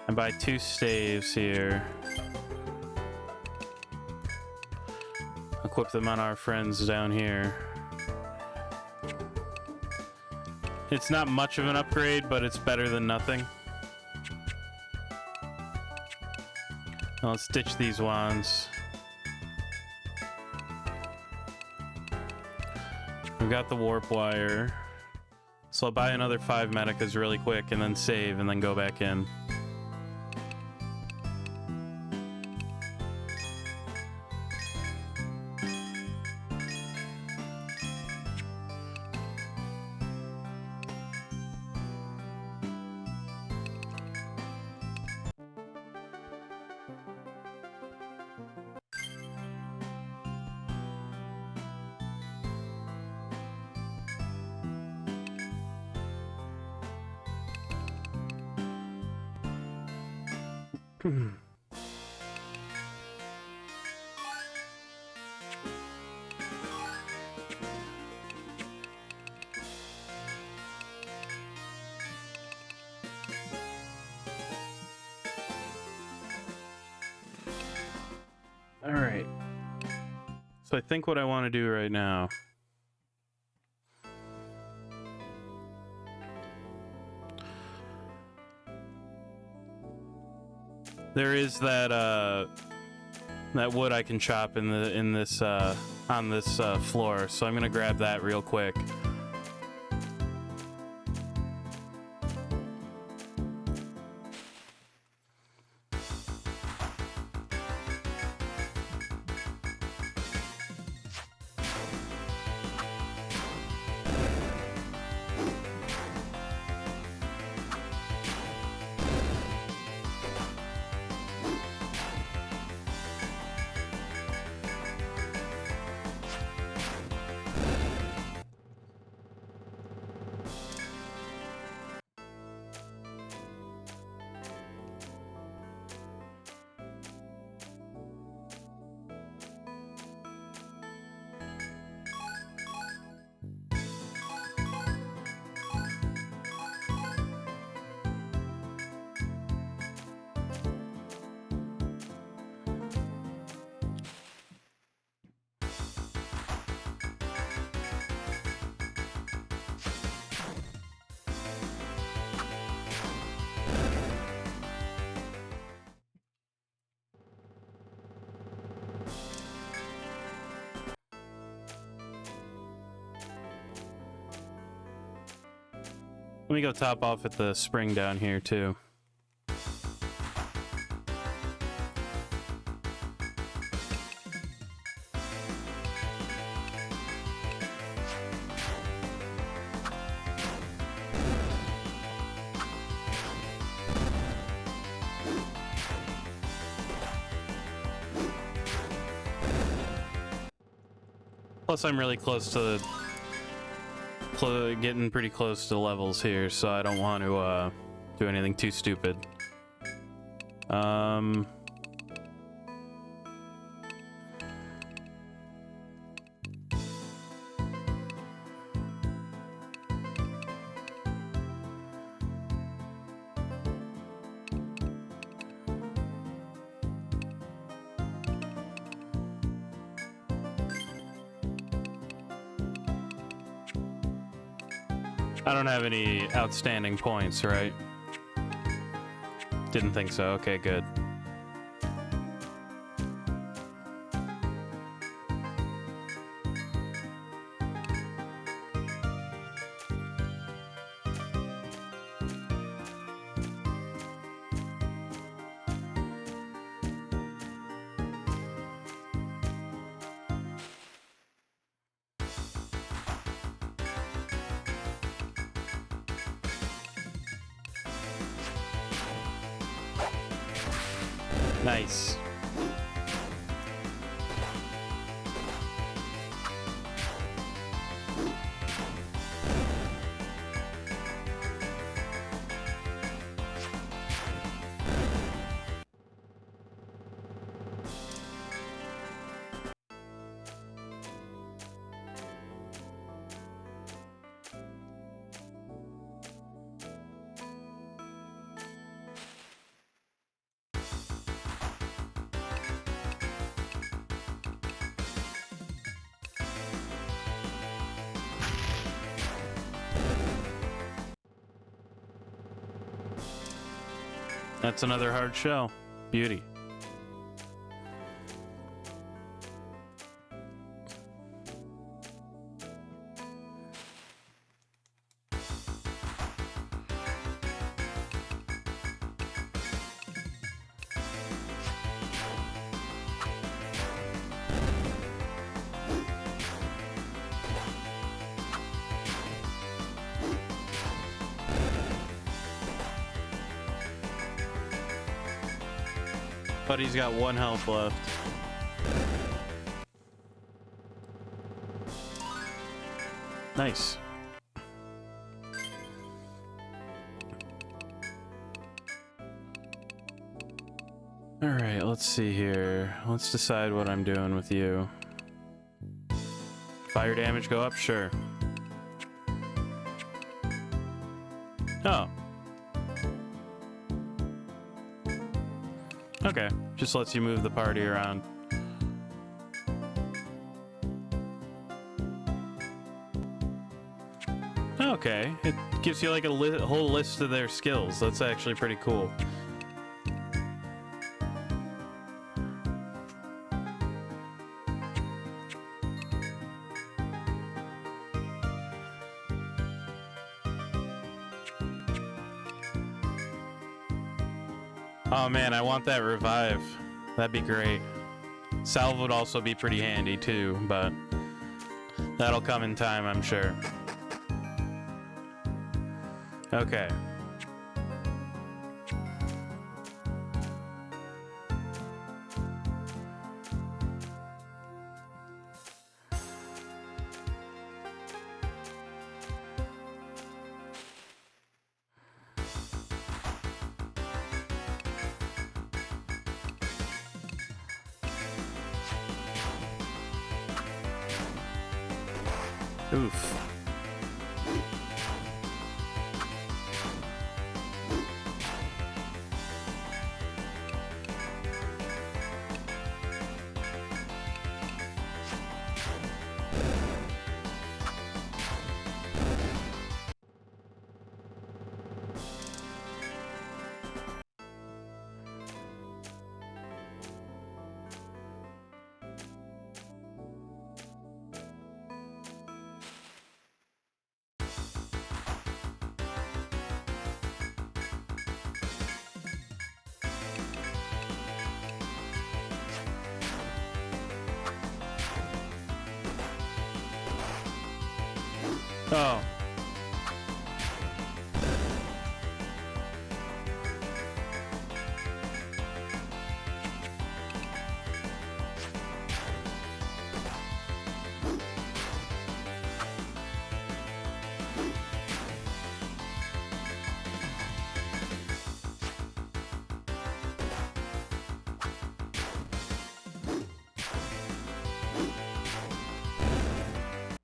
I And buy 2 staves here. Equip them on our friends down here. It's not much of an upgrade, but it's better than nothing. Now let's ditch these wands. We've got the warp wire. So I'll buy another 5 medicas really quick and then save and then go back in. All right. So I think what I want to do right now there is that wood I can chop in this on this floor, so I'm gonna grab that real quick. Let me go top off at the spring down here too. Plus I'm really close to getting pretty close to levels here, so I don't want to do anything too stupid. I don't have any outstanding points, right? Didn't think so. Okay, good. Nice. That's another hard shell. Beauty. But he's got 1 health left. Nice. Alright, let's see here. Let's decide what I'm doing with you. Fire damage go up? Sure. Oh. Okay, just lets you move the party around. Okay, it gives you like a whole list of their skills. That's actually pretty cool. Oh man, I want that revive. That'd be great. Salve would also be pretty handy too, but that'll come in time, I'm sure. Okay. Oof. Oh.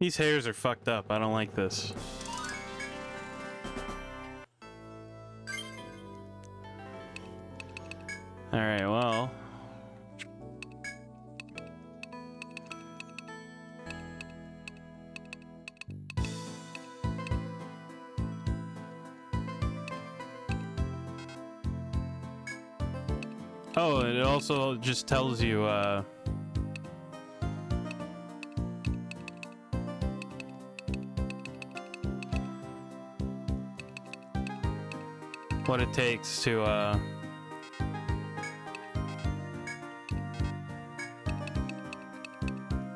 These hairs are fucked up. I don't like this. Alright, well. Oh, it also just tells you, what it takes to,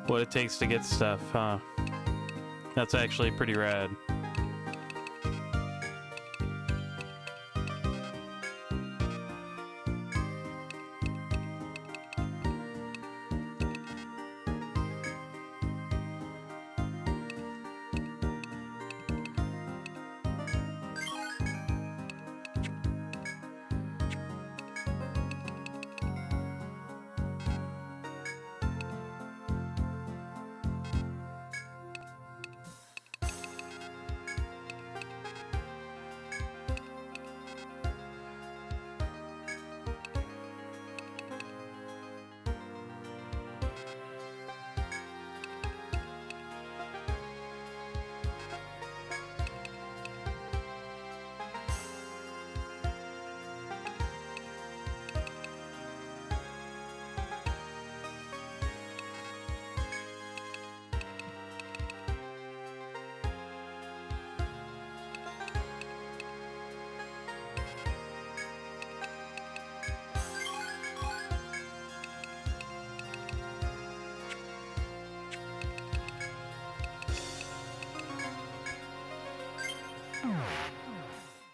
what it takes to get stuff, huh? That's actually pretty rad.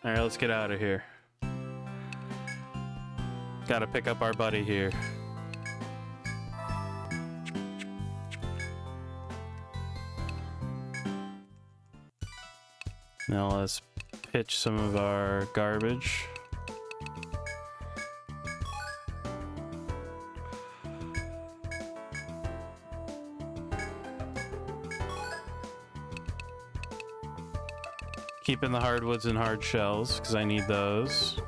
Alright, let's get out of here. Gotta pick up our buddy here. Now let's pitch some of our garbage. Keeping the hardwoods and hard shells, because I need those.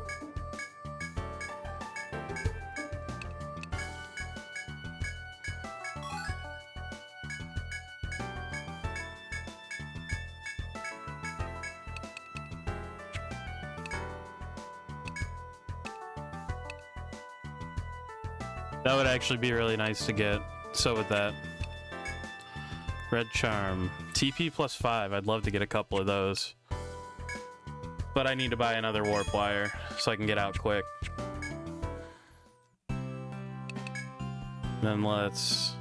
That would actually be really nice to get. So would that. Red Charm. TP plus 5. I'd love to get a couple of those. But I need to buy another warp wire so I can get out quick. Then let's...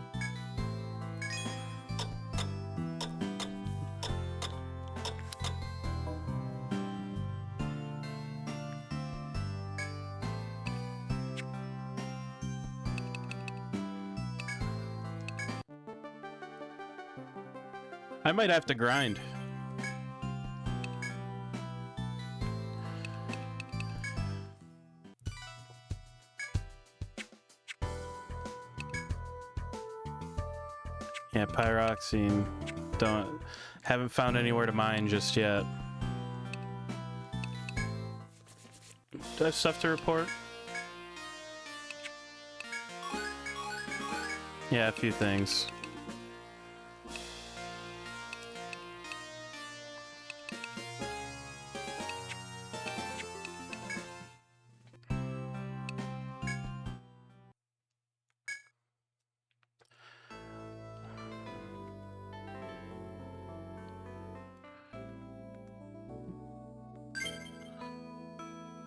I might have to grind. Yeah, pyroxene. Haven't found anywhere to mine just yet. Do I have stuff to report? Yeah, a few things.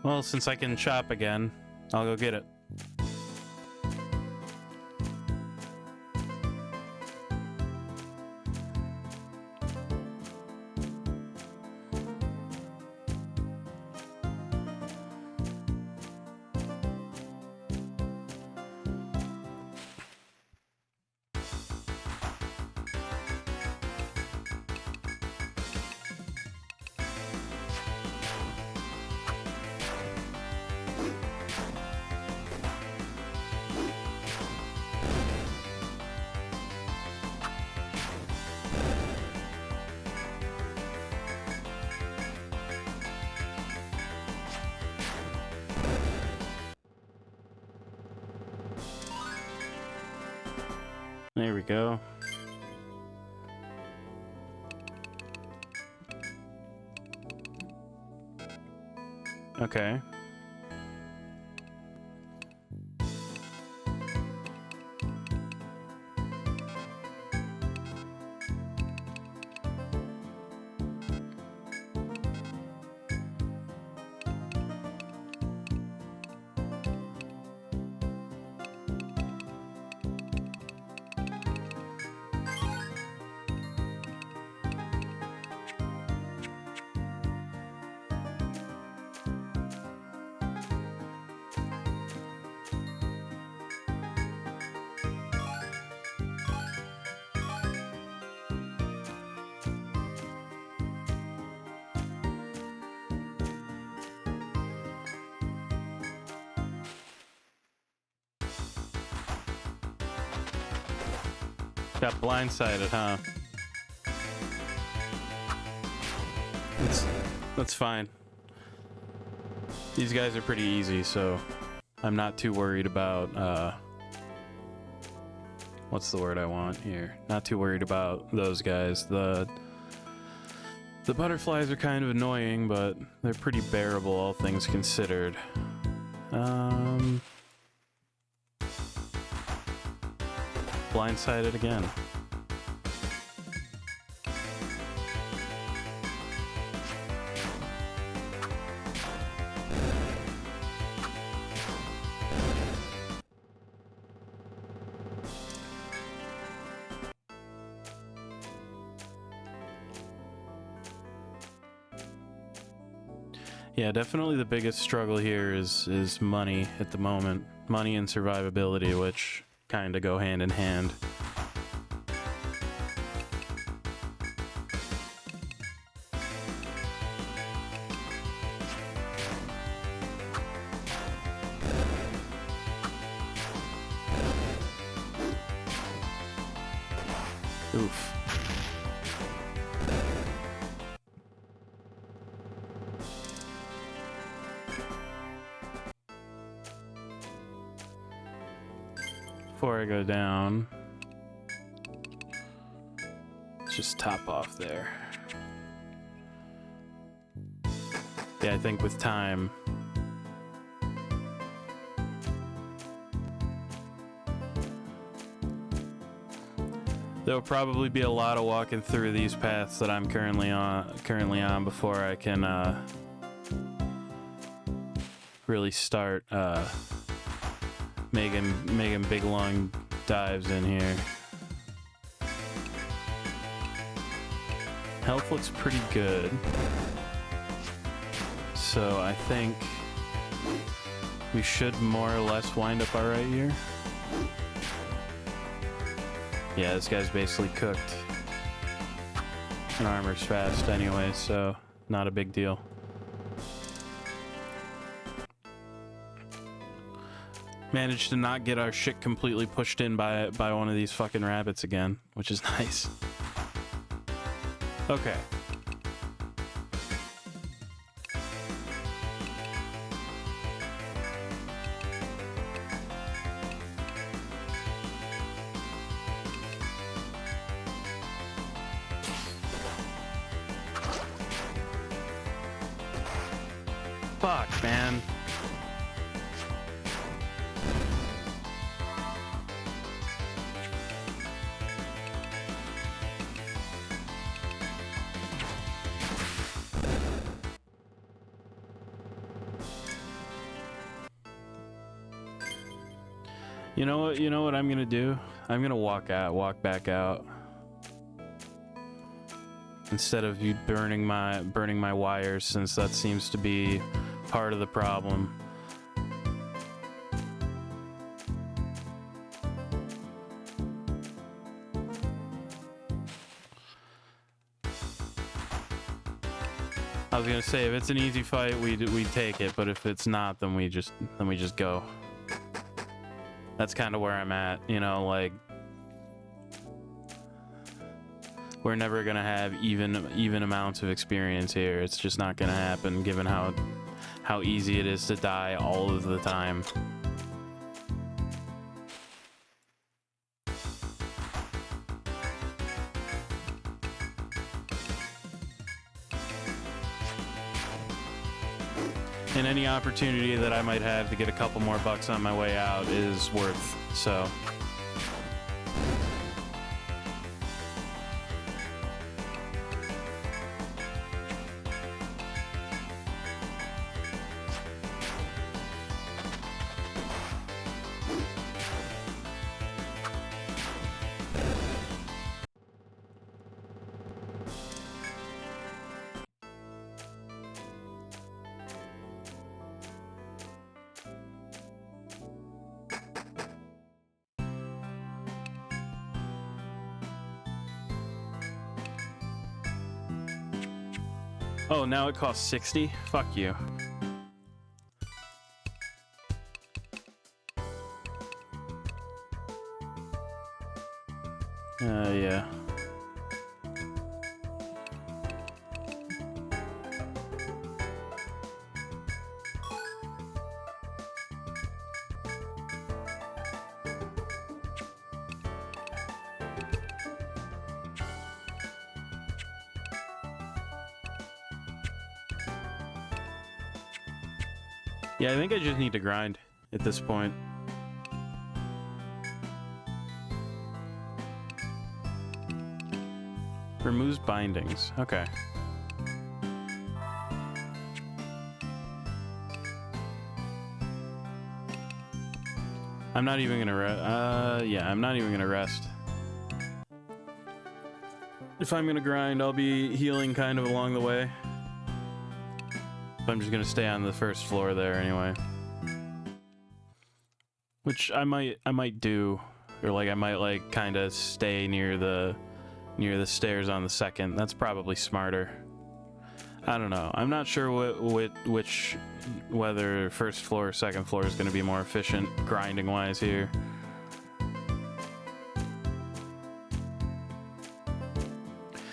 Well, since I can shop again, I'll go get it. There we go. Okay. Got blindsided, huh? That's fine. These guys are pretty easy, so I'm not too worried about, what's the word I want here? Not too worried about those guys. The butterflies are kind of annoying, but they're pretty bearable, all things considered. Blindsided again. Yeah, definitely the biggest struggle here is money at the moment. Money and survivability, which kind of go hand in hand. Oof. Before I go down, let's just top off there. Yeah, I think with time, there'll probably be a lot of walking through these paths that I'm currently on before I can really start making big long dives in here. Health looks pretty good, so I think we should more or less wind up all right here. Yeah, this guy's basically cooked. And armor's fast anyway, so not a big deal. Managed to not get our shit completely pushed in by one of these fucking rabbits again, which is nice. Okay. Fuck, man. You know what I'm gonna do? I'm gonna walk back out. Instead of you burning my wires, since that seems to be part of the problem. I was gonna say, if it's an easy fight, we take it, but if it's not, then we just go. That's kind of where I'm at, you know, like we're never gonna have even amounts of experience here. It's just not gonna happen, given how easy it is to die all of the time. And any opportunity that I might have to get a couple more bucks on my way out is worth, so. Oh, now it costs 60? Fuck you. Yeah. Yeah, I think I just need to grind at this point. Removes bindings. Okay. I'm not even gonna yeah, I'm not even gonna rest. If I'm gonna grind, I'll be healing kind of along the way. I'm just gonna stay on the first floor there anyway. Which I might do, or like I might like kind of stay near the stairs on the second. That's probably smarter. I don't know. I'm not sure whether first floor or second floor is going to be more efficient grinding wise here.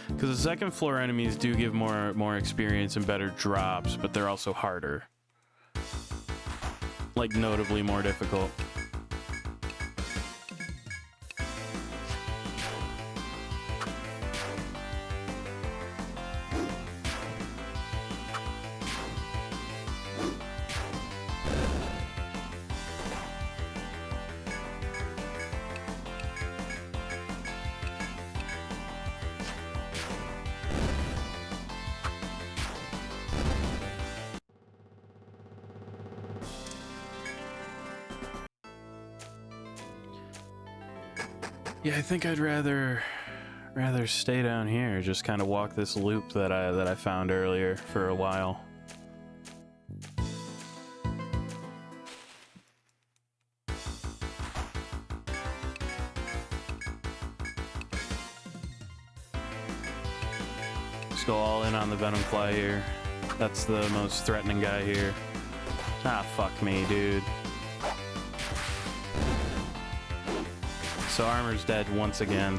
Because the second floor enemies do give more experience and better drops, but they're also harder. Like notably more difficult. Yeah, I think I'd rather stay down here, just kind of walk this loop that I found earlier for a while. Just go all in on the Venom Fly here. That's the most threatening guy here. Ah, fuck me, dude. So armor's dead once again.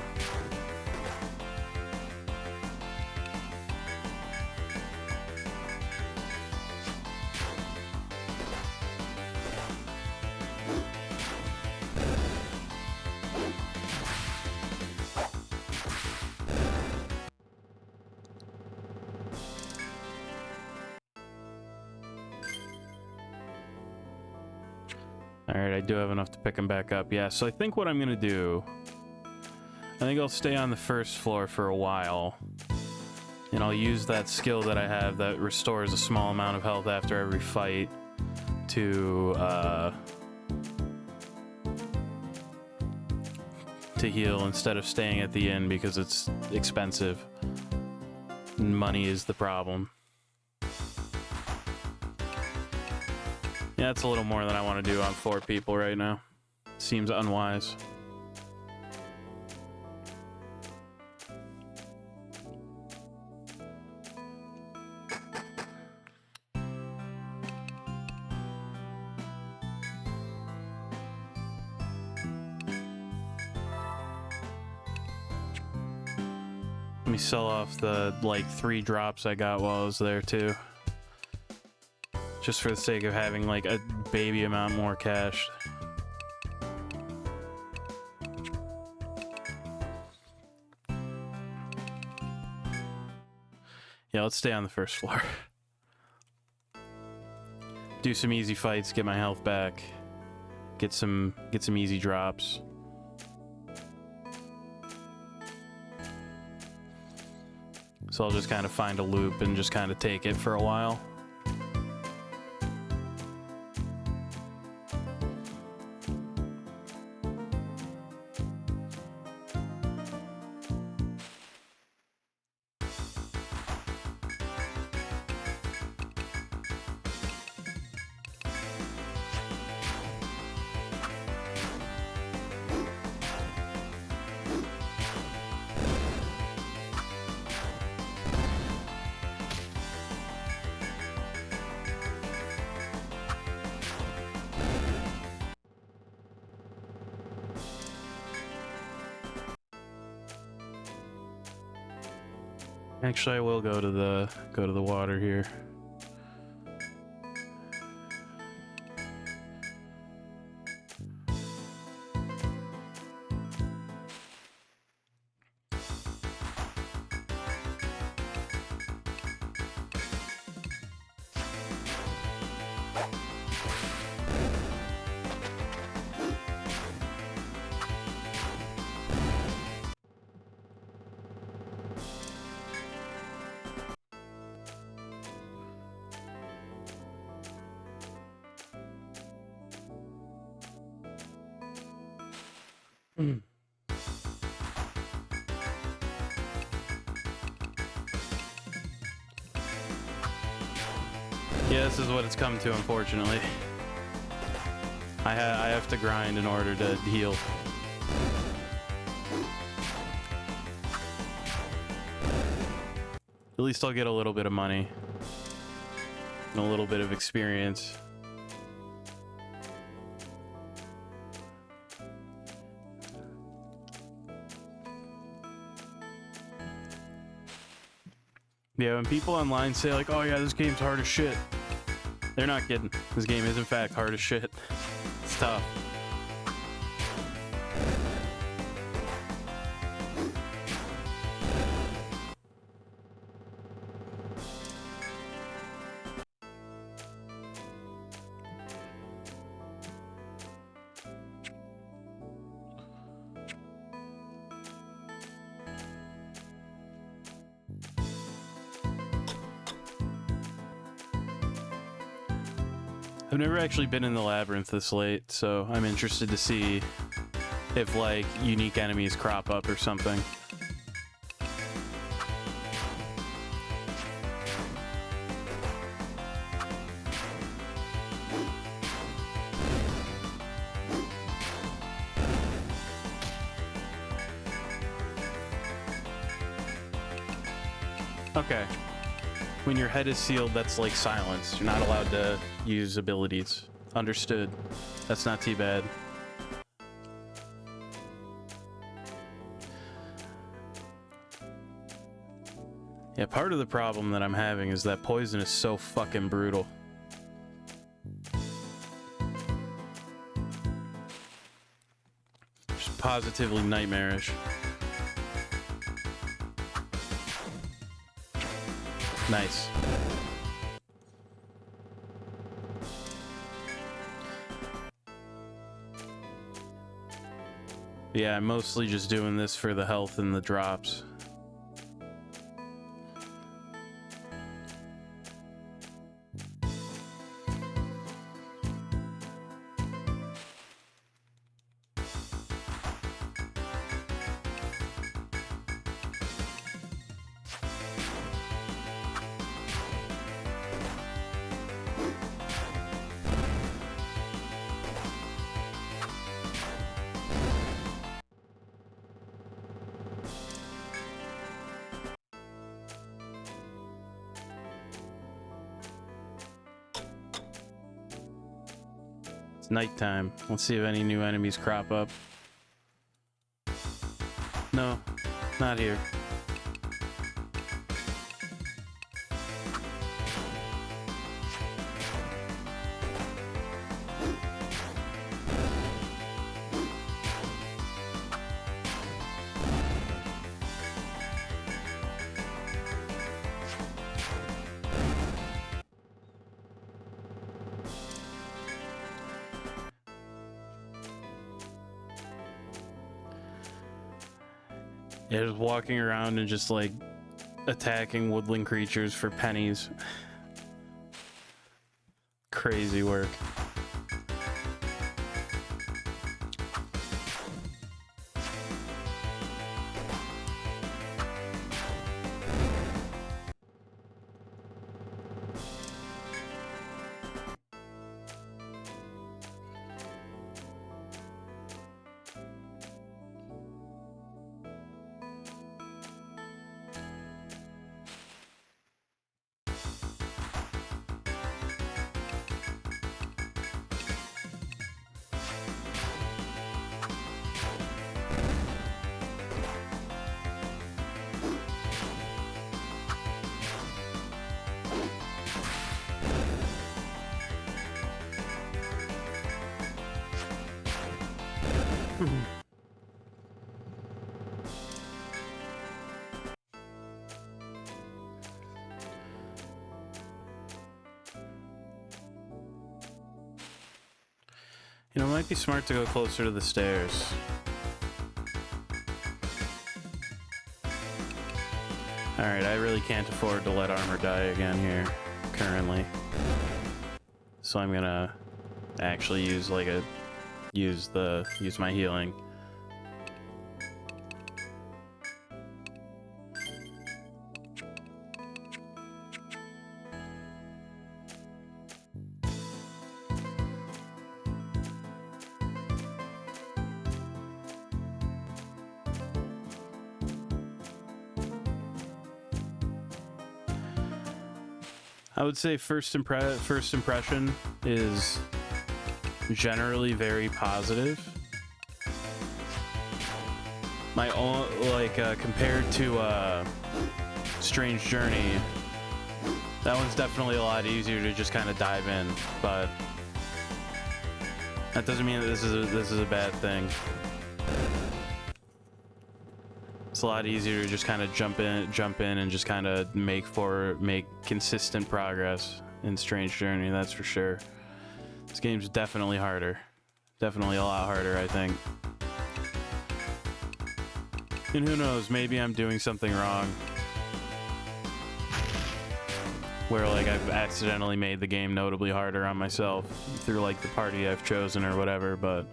Alright, I do have enough to pick him back up. Yeah, so I think what I'm gonna do... I think I'll stay on the first floor for a while. And I'll use that skill that I have that restores a small amount of health after every fight to heal instead of staying at the inn because it's expensive. Money is the problem. Yeah, that's a little more than I want to do on 4 people right now. Seems unwise. Let me sell off the, like, 3 drops I got while I was there, too. Just for the sake of having, like, a baby amount more cash. Yeah, let's stay on the first floor. Do some easy fights, get my health back. Get some easy drops. So I'll just kind of find a loop and just kind of take it for a while. Actually, I will go to the water here. Yeah, this is what it's come to, unfortunately. I have to grind in order to heal. At least I'll get a little bit of money. And a little bit of experience. Yeah, when people online say like, oh yeah, this game's hard as shit, they're not kidding. This game is in fact hard as shit. It's tough. I've never actually been in the labyrinth this late, so I'm interested to see if, like, unique enemies crop up or something. Okay. When your head is sealed, that's like silence. You're not allowed to use abilities. Understood. That's not too bad. Yeah, part of the problem that I'm having is that poison is so fucking brutal. Just positively nightmarish. Nice. Yeah, I'm mostly just doing this for the health and the drops. It's nighttime. Let's see if any new enemies crop up. No, not here. Yeah, just walking around and just like attacking woodland creatures for pennies. Crazy work. You know, it might be smart to go closer to the stairs. Alright, I really can't afford to let armor die again here, currently. So I'm gonna actually use like use my healing. I would say first impression is generally very positive. My own, like, compared to Strange Journey, that one's definitely a lot easier to just kind of dive in, but that doesn't mean that this is a bad thing. It's a lot easier to just kind of jump in and just kind of make consistent progress in Strange Journey, that's for sure. This game's definitely harder. Definitely a lot harder, I think. And who knows, maybe I'm doing something wrong. Where, like, I've accidentally made the game notably harder on myself through, like, the party I've chosen or whatever, but...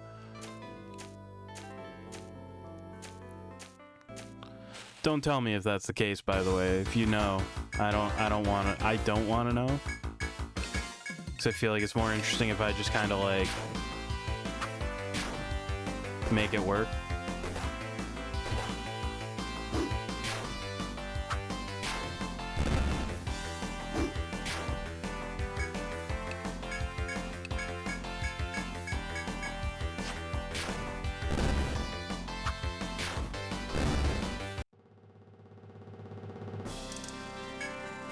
Don't tell me if that's the case, by the way. If you know, I don't want to know. Because I feel like it's more interesting if I just kind of, like, make it work.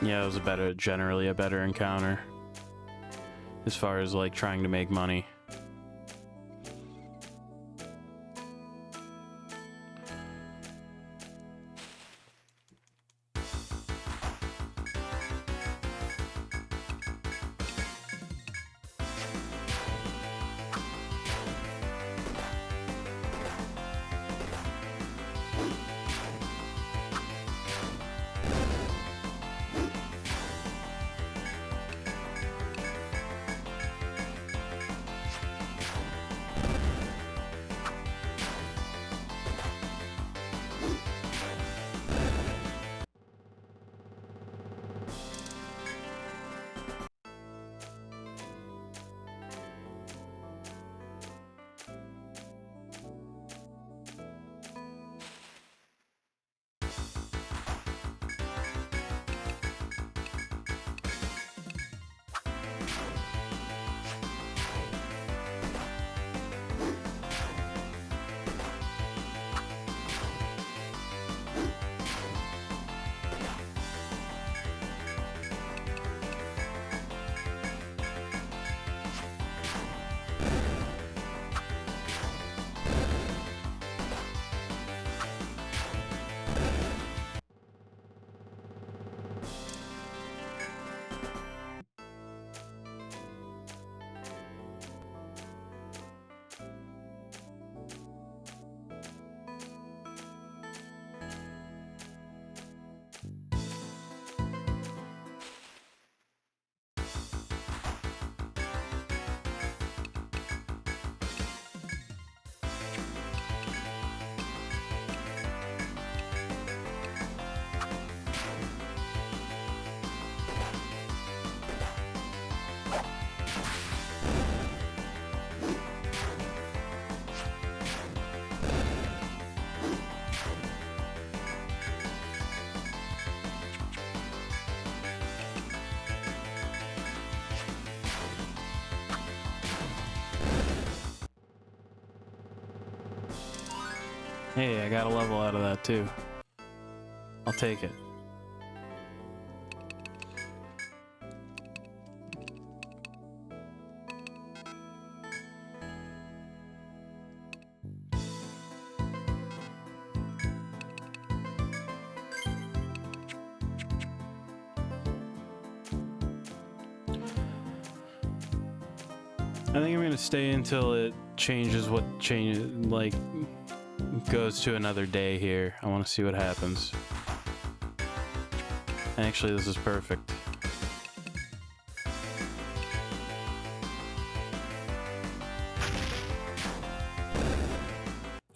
Yeah, it was generally a better encounter. As far as, like, trying to make money. Hey, I got a level out of that too. I'll take it. I think I'm gonna stay until it changes like goes to another day here. I want to see what happens. Actually, this is perfect.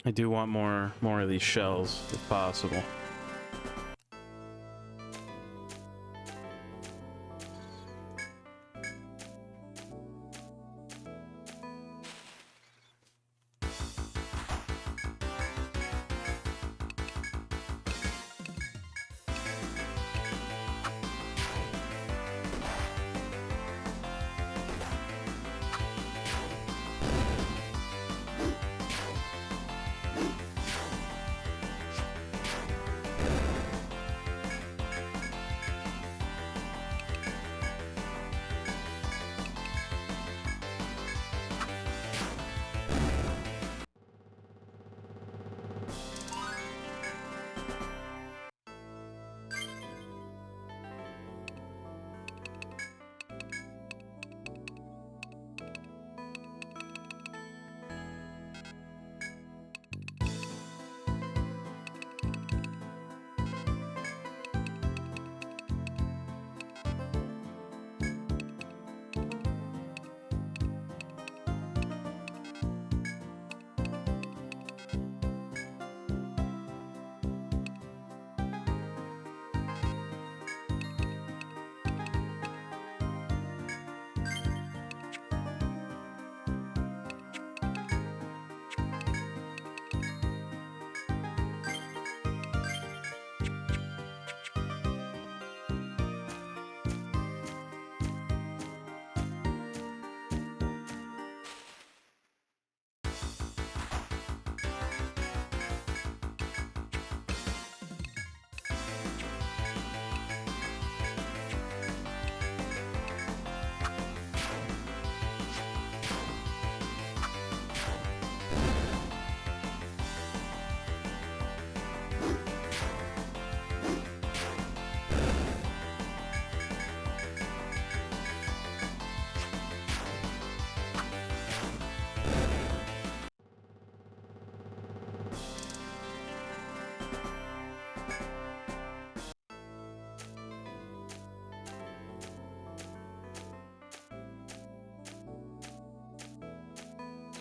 I do want more of these shells if possible.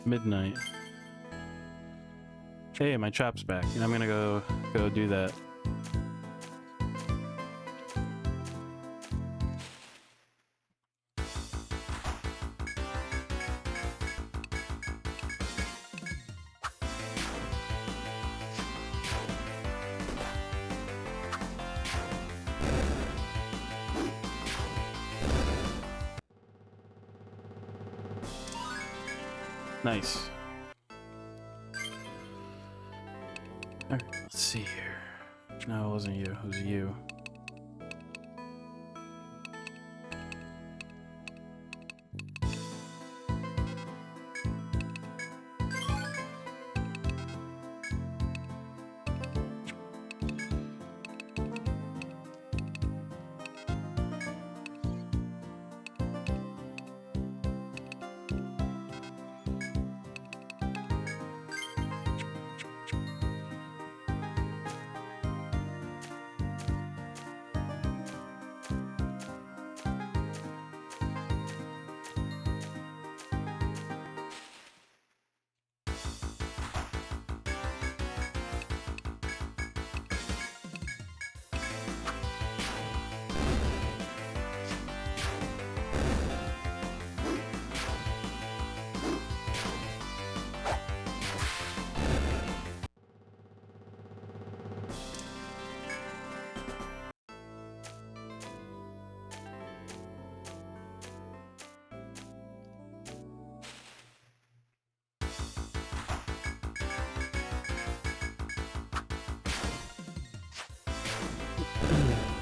midnight. Hey, my chop's back, and I'm gonna go do that. Nice. Alright, let's see here. No, it wasn't you. It was you.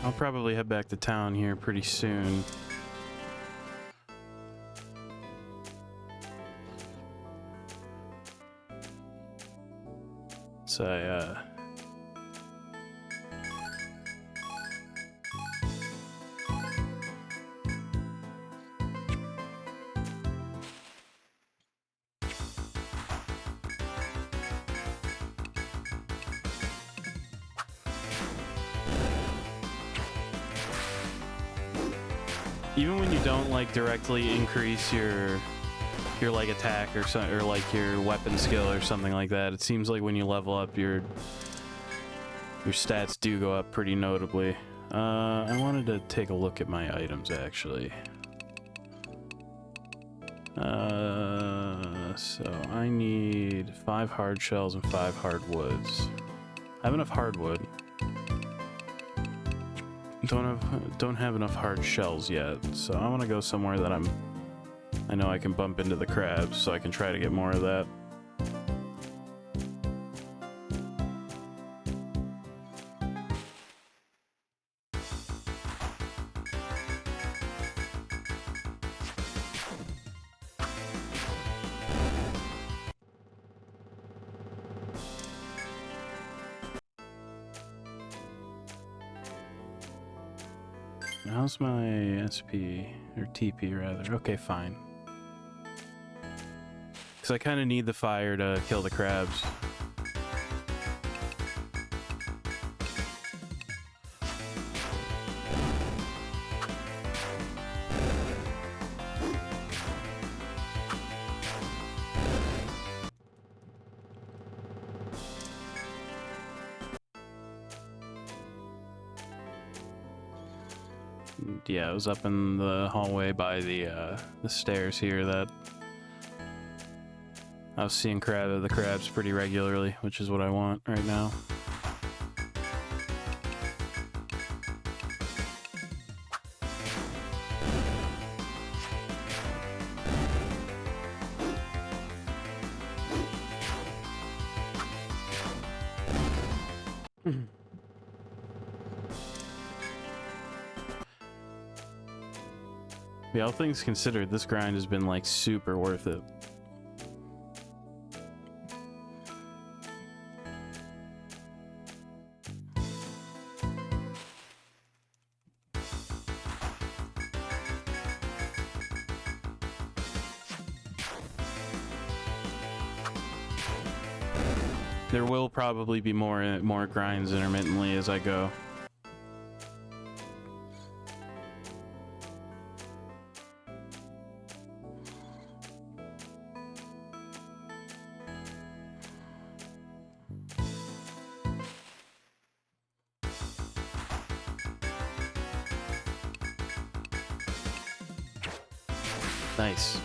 I'll probably head back to town here pretty soon. So even when you don't like directly increase your like attack or something, or like your weapon skill or something like that, it seems like when you level up your stats do go up pretty notably. I wanted to take a look at my items actually. So I need 5 hard shells and 5 hardwoods. I have enough hardwood. Don't have enough hard shells yet, so I want to go somewhere that I know I can bump into the crabs, so I can try to get more of that. How's my SP, or TP rather? Okay, fine. Because I kind of need the fire to kill the crabs. Yeah, it was up in the hallway by the stairs here that I was seeing the crabs pretty regularly, which is what I want right now. Yeah, all things considered, this grind has been like super worth it. There will probably be more grinds intermittently as I go. Nice.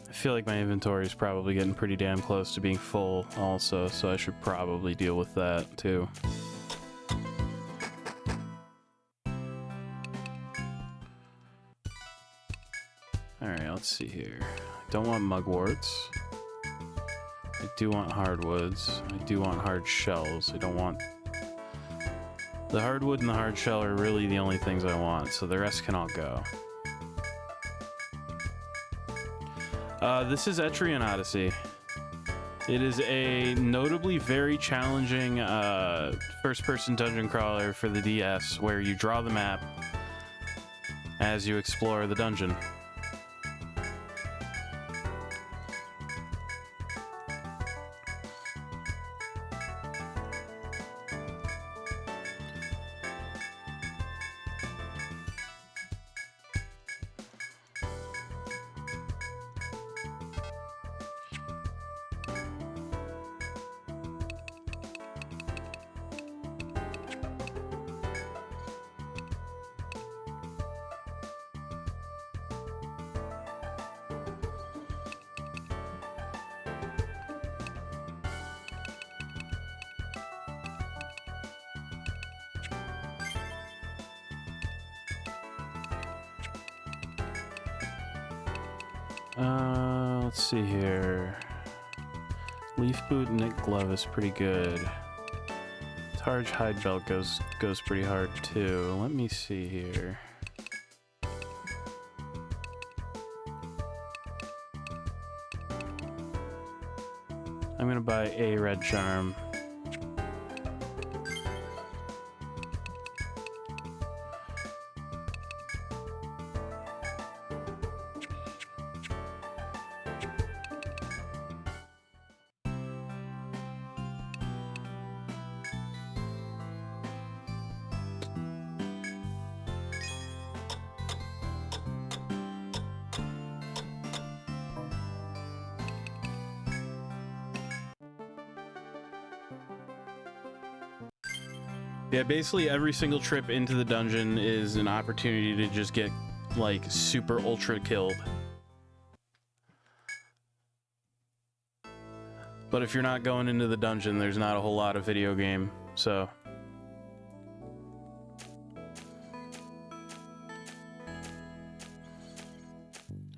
I feel like my inventory is probably getting pretty damn close to being full also, so I should probably deal with that too. Alright, let's see here. I don't want mugworts. I do want hardwoods. I do want hard shells. I don't want... The hardwood and the hard shell are really the only things I want, so the rest can all go. This is Etrian Odyssey. It is a notably very challenging first-person dungeon crawler for the DS, where you draw the map as you explore the dungeon. Let's see here. Leaf boot and knit glove is pretty good. Targe hide belt goes pretty hard too. Let me see here. I'm gonna buy a red charm. Yeah, basically every single trip into the dungeon is an opportunity to just get, like, super ultra killed. But if you're not going into the dungeon, there's not a whole lot of video game, so...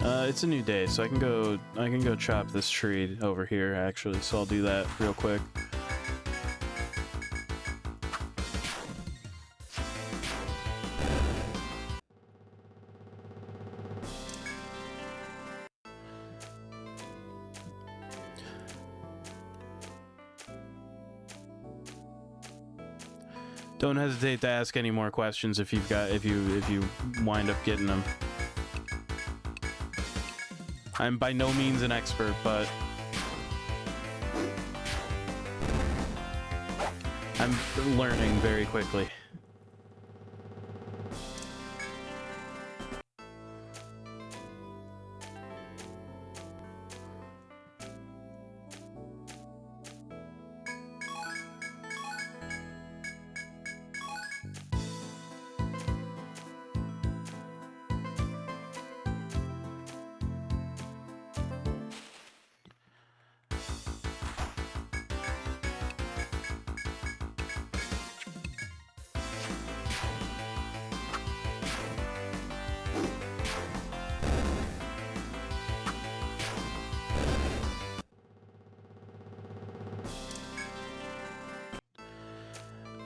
It's a new day, so I can go chop this tree over here, actually, so I'll do that real quick. Don't hesitate to ask any more questions if you wind up getting them. I'm by no means an expert, but I'm learning very quickly.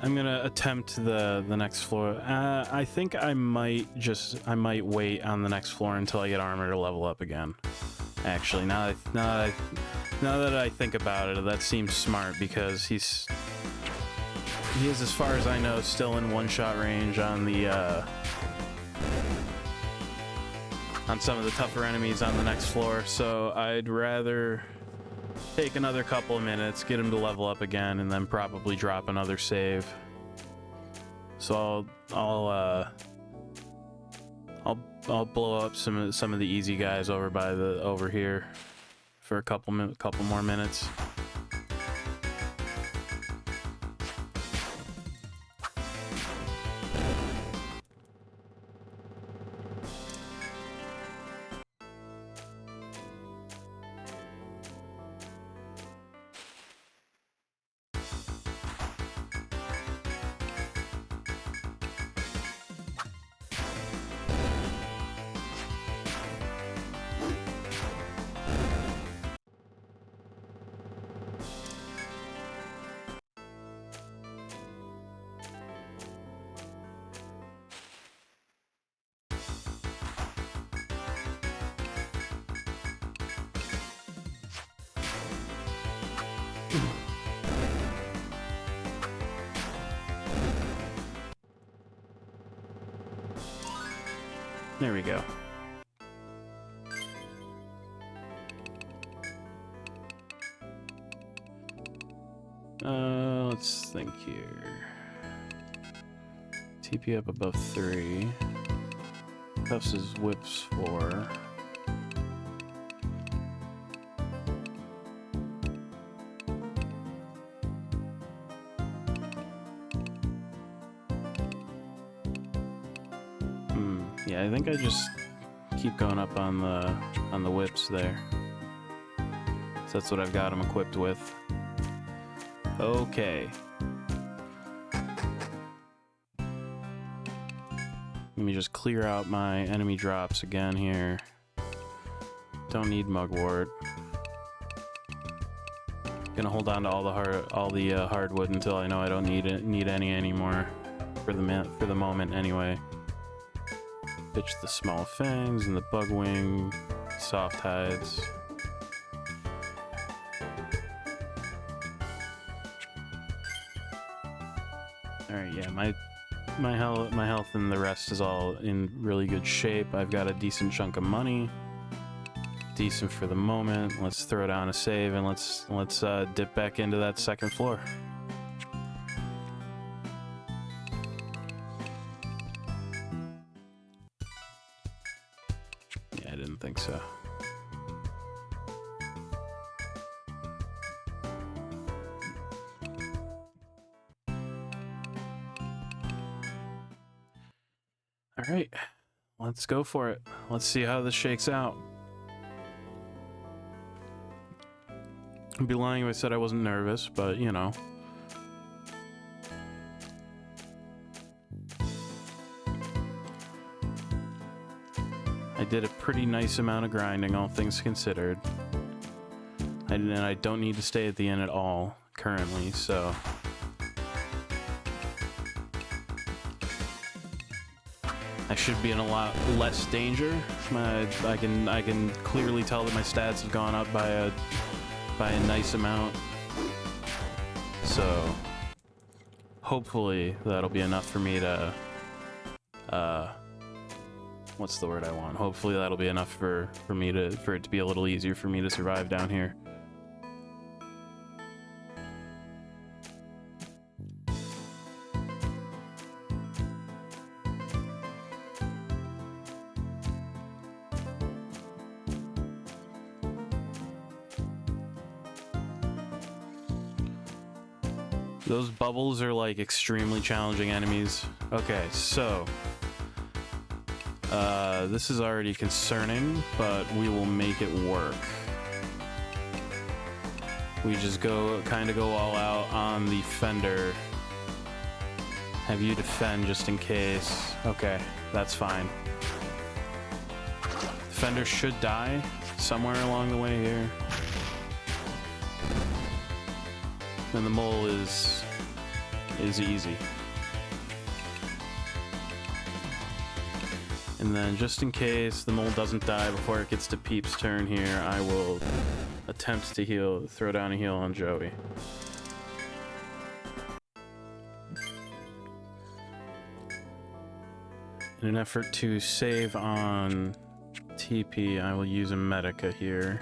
I'm gonna attempt the next floor. I think I might wait on the next floor until I get armor to level up again. Actually, now that I think about it, that seems smart because he is, as far as I know, still in one-shot range on the on some of the tougher enemies on the next floor. So I'd rather take another couple of minutes, get him to level up again, and then probably drop another save. So I'll blow up some of the easy guys over here for a couple more minutes. There we go. Let's think here. TP up above 3. Cuffs is whips 4. Yeah, I think I just keep going up on the whips there. So that's what I've got them equipped with. Okay. Let me just clear out my enemy drops again here. Don't need mugwort. Gonna hold on to all the hardwood until I know I don't need any anymore for the moment anyway. Pitch the small fangs and the bugwing, soft hides. All right, yeah, my health and the rest is all in really good shape. I've got a decent chunk of money, decent for the moment. Let's throw down a save and let's dip back into that second floor. Yeah, I didn't think so. All right, let's go for it. Let's see how this shakes out. I'd be lying if I said I wasn't nervous, but you know. I did a pretty nice amount of grinding, all things considered. And I don't need to stay at the inn at all currently, so. I should be in a lot less danger. I can clearly tell that my stats have gone up by a nice amount. So hopefully that'll be enough for me to what's the word I want? Hopefully that'll be enough for it to be a little easier for me to survive down here. Those bubbles are like extremely challenging enemies. Okay, so this is already concerning, but we will make it work. We just kind of go all out on the fender. Have you defend just in case. Okay, that's fine. Fender should die somewhere along the way here. And the mole is easy. And then just in case the mole doesn't die before it gets to Peep's turn here, I will attempt to throw down a heal on Joey. In an effort to save on TP, I will use a Medica here.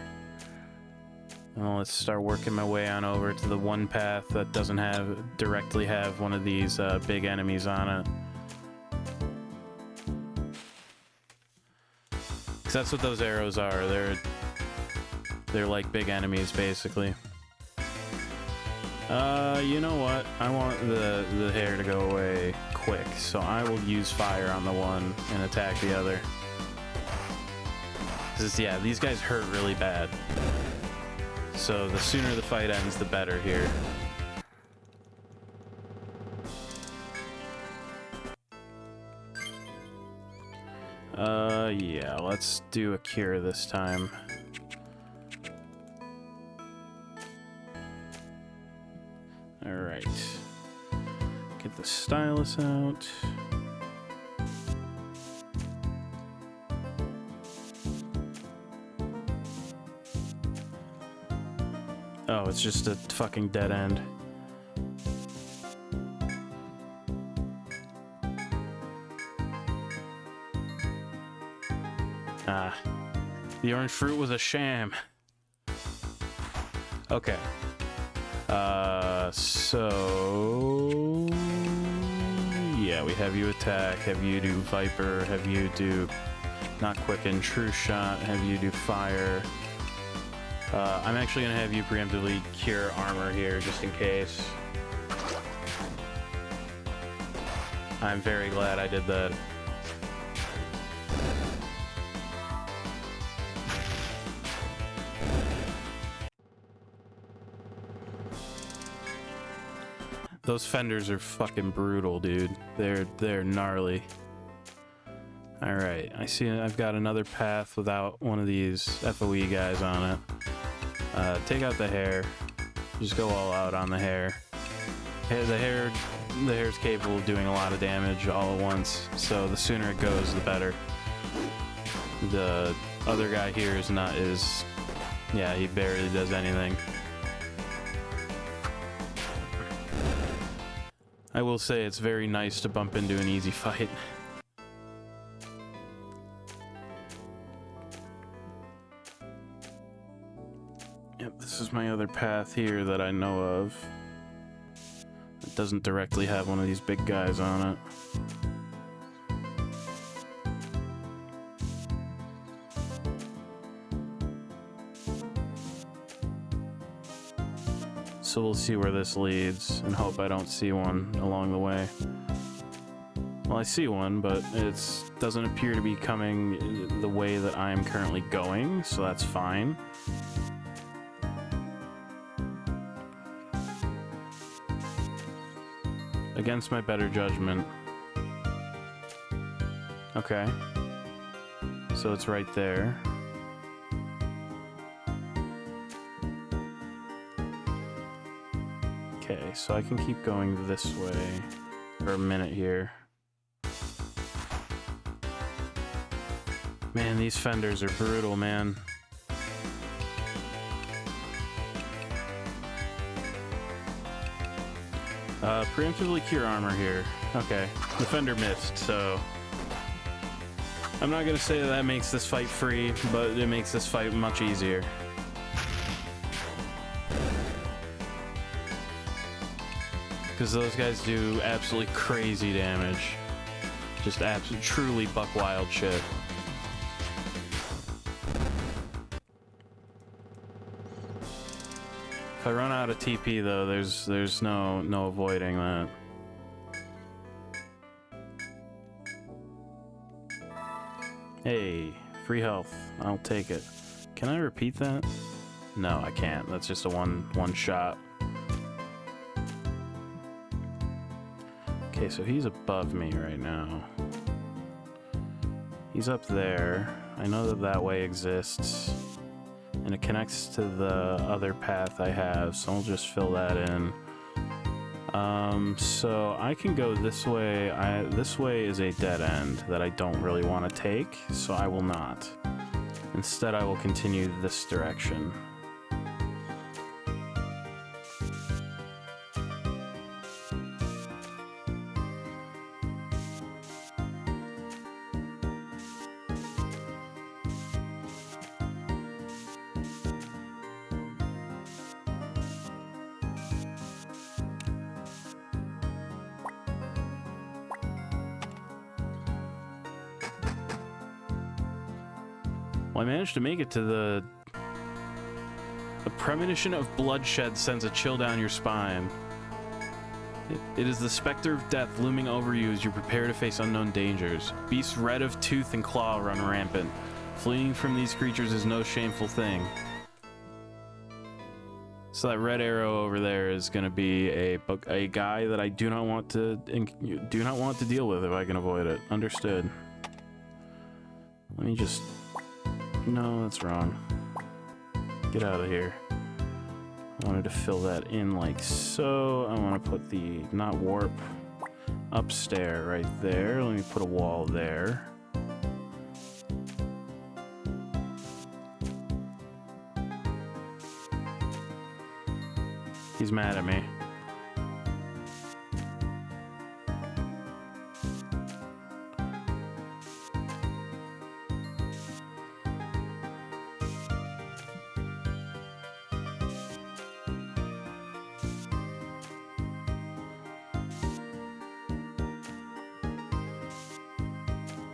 Well, let's start working my way on over to the one path that doesn't directly have one of these big enemies on it. Because that's what those arrows are. They're like big enemies, basically. You know what? I want the hair to go away quick, so I will use fire on the one and attack the other. Because, yeah, these guys hurt really bad. So the sooner the fight ends, the better here. Yeah, let's do a cure this time. Alright. Get the stylus out. Oh, it's just a fucking dead end. Ah. The orange fruit was a sham. Okay. So... yeah, we have you attack, have you do Viper, have you do not quicken, true shot, have you do fire. I'm actually going to have you preemptively cure armor here, just in case. I'm very glad I did that. Those fenders are fucking brutal, dude. They're gnarly. Alright, I see I've got another path without one of these FOE guys on it. Take out the hair. Just go all out on the hair. The hair's capable of doing a lot of damage all at once, so the sooner it goes, the better. The other guy here yeah, he barely does anything. I will say it's very nice to bump into an easy fight. Yep, this is my other path here that I know of. It doesn't directly have one of these big guys on it. So we'll see where this leads, and hope I don't see one along the way. Well, I see one, but it doesn't appear to be coming the way that I am currently going, so that's fine. Against my better judgment. Okay. So it's right there. Okay, so I can keep going this way for a minute here. Man, these fenders are brutal, man. Preemptively cure armor here. Okay, the fender missed, so... I'm not gonna say that makes this fight free, but it makes this fight much easier. Because those guys do absolutely crazy damage. Just absolutely, truly buck wild shit. If I run out of TP though, there's no avoiding that. Hey, free health. I'll take it. Can I repeat that? No, I can't. That's just a one shot. Okay, so he's above me right now. He's up there. I know that way exists. And it connects to the other path I have, so I'll just fill that in. So I can go this way. This way is a dead end that I don't really want to take, so I will not. Instead, I will continue this direction. Well, I managed to make it to the... A premonition of bloodshed sends a chill down your spine. It is the specter of death looming over you as you prepare to face unknown dangers. Beasts red of tooth and claw run rampant. Fleeing from these creatures is no shameful thing. So that red arrow over there is going to be a guy that I do not want to deal with if I can avoid it. Understood. Let me just... No, that's wrong. Get out of here. I wanted to fill that in like so. I want to put the, not warp, upstairs right there. Let me put a wall there. He's mad at me.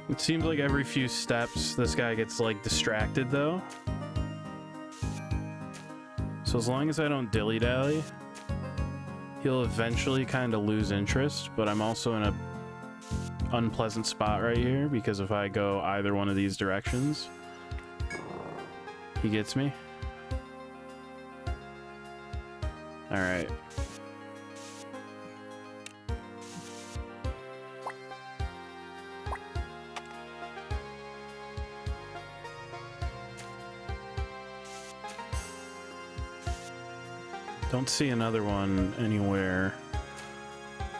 It seems like every few steps this guy gets like distracted though. So as long as I don't dilly-dally, he'll eventually kind of lose interest, but I'm also in a unpleasant spot right here because if I go either one of these directions, he gets me. All right. Don't see another one anywhere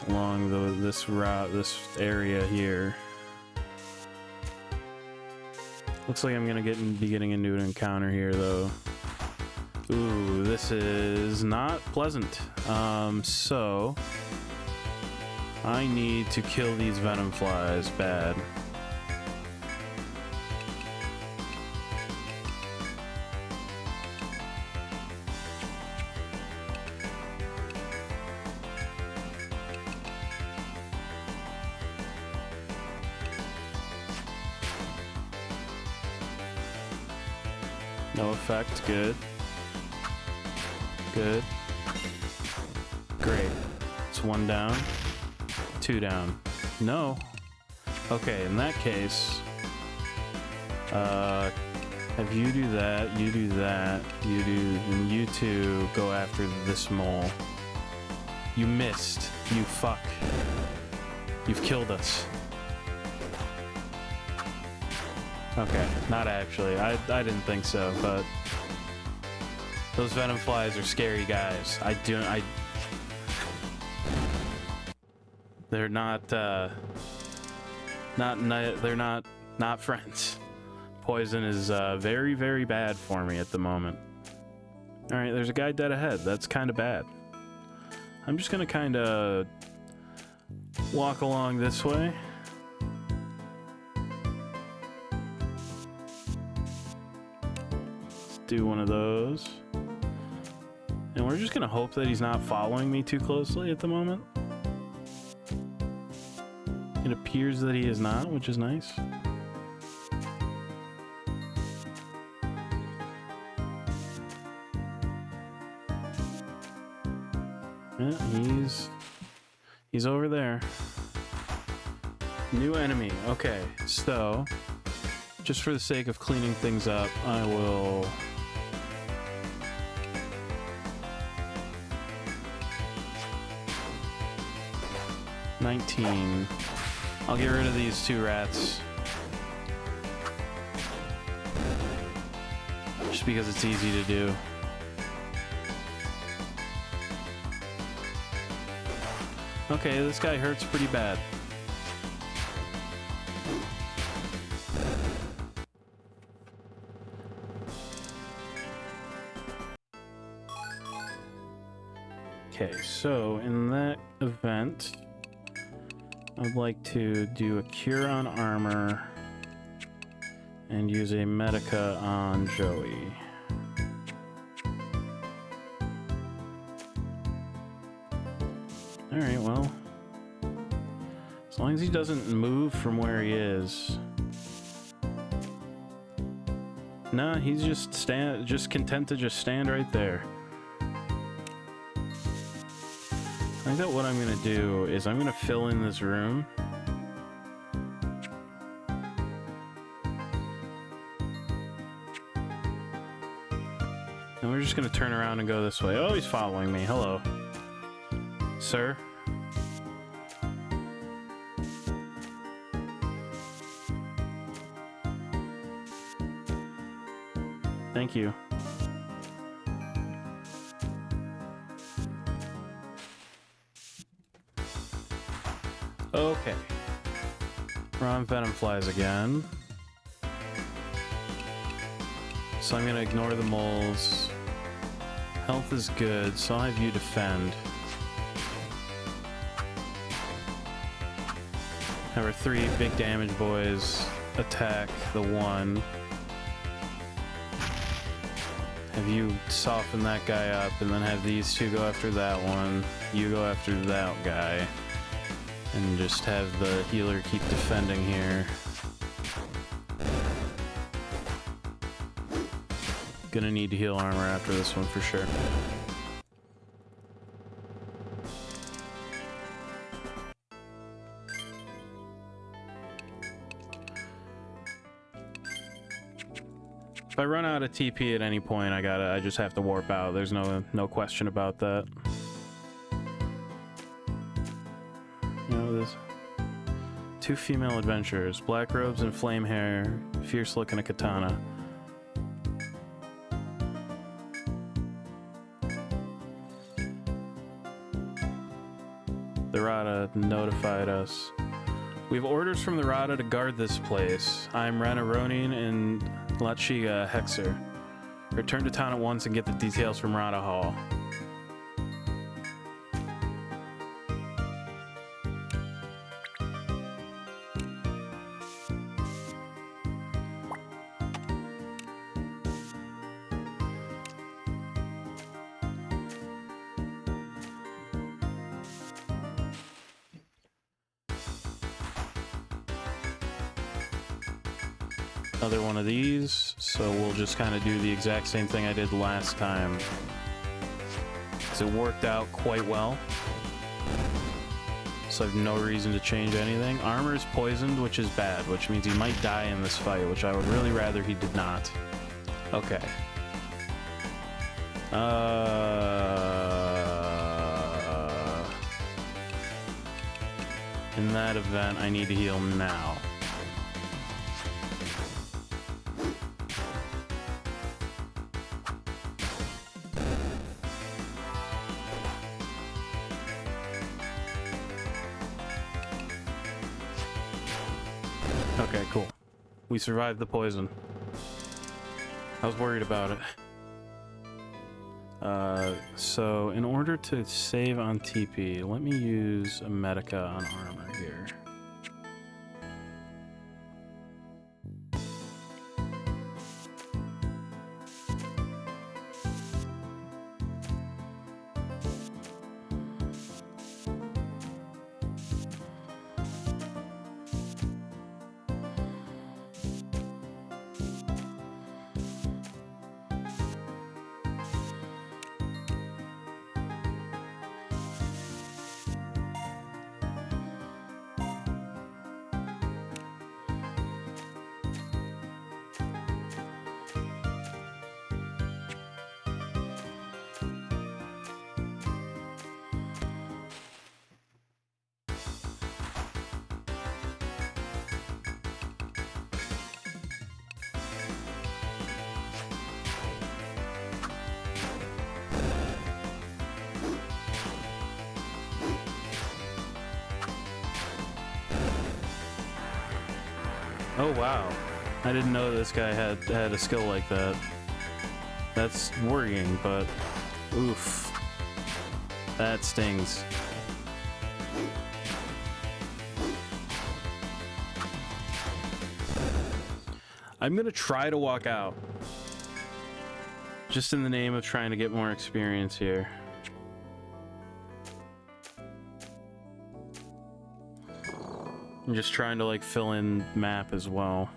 along this route, this area here. Looks like I'm gonna be getting into an encounter here, though. Ooh, this is not pleasant. So I need to kill these venom flies bad. No effect, good. Good. Great. It's 1 down. 2 down. No. Okay, in that case, have you do that, you do that, you do, and you two go after this mole. You missed. You fuck. You've killed us. Okay, not actually. I didn't think so, but those venom flies are scary guys. They're not friends. Poison is very, very bad for me at the moment. All right, there's a guy dead ahead. That's kind of bad. I'm just gonna kind of walk along this way. Do one of those, and we're just gonna hope that he's not following me too closely at the moment. It appears that he is not, which is nice. Yeah, he's over there. New enemy. Okay, so just for the sake of cleaning things up, I will 19. I'll get rid of these 2 rats. Just because it's easy to do. Okay, this guy hurts pretty bad. Okay, so in that event, I'd like to do a cure on armor and use a medica on Joey. Alright, well, as long as he doesn't move from where he is. Nah, he's just content to just stand right there. I think that what I'm gonna do is I'm gonna fill in this room. And we're just gonna turn around and go this way. Oh, he's following me. Hello. Sir? Thank you. Okay. We're on venom flies again. So I'm gonna ignore the moles. Health is good, so I'll have you defend. Have our 3 big damage boys attack the 1. Have you soften that guy up, and then have these 2 go after that one. You go after that guy. And just have the healer keep defending here. Gonna need to heal armor after this one for sure. If I run out of TP at any point, I just have to warp out. There's no question about that. You know, there's 2 female adventurers, black robes and flame hair, fierce look and a katana. The Rada notified us. We have orders from the Rada to guard this place. I'm Rana Ronin and Lachiga Hexer. Return to town at once and get the details from Rada Hall. Another one of these, so we'll just kind of do the exact same thing I did last time. Because it worked out quite well. So I have no reason to change anything. Armor is poisoned, which is bad, which means he might die in this fight, which I would really rather he did not. Okay. In that event, I need to heal now. Okay, cool. We survived the poison. I was worried about it. So in order to save on TP, let me use a Medica on armor here. Oh wow, I didn't know this guy had a skill like that. That's worrying, but oof, that stings. I'm gonna try to walk out, just in the name of trying to get more experience here. I'm just trying to like fill in map as well.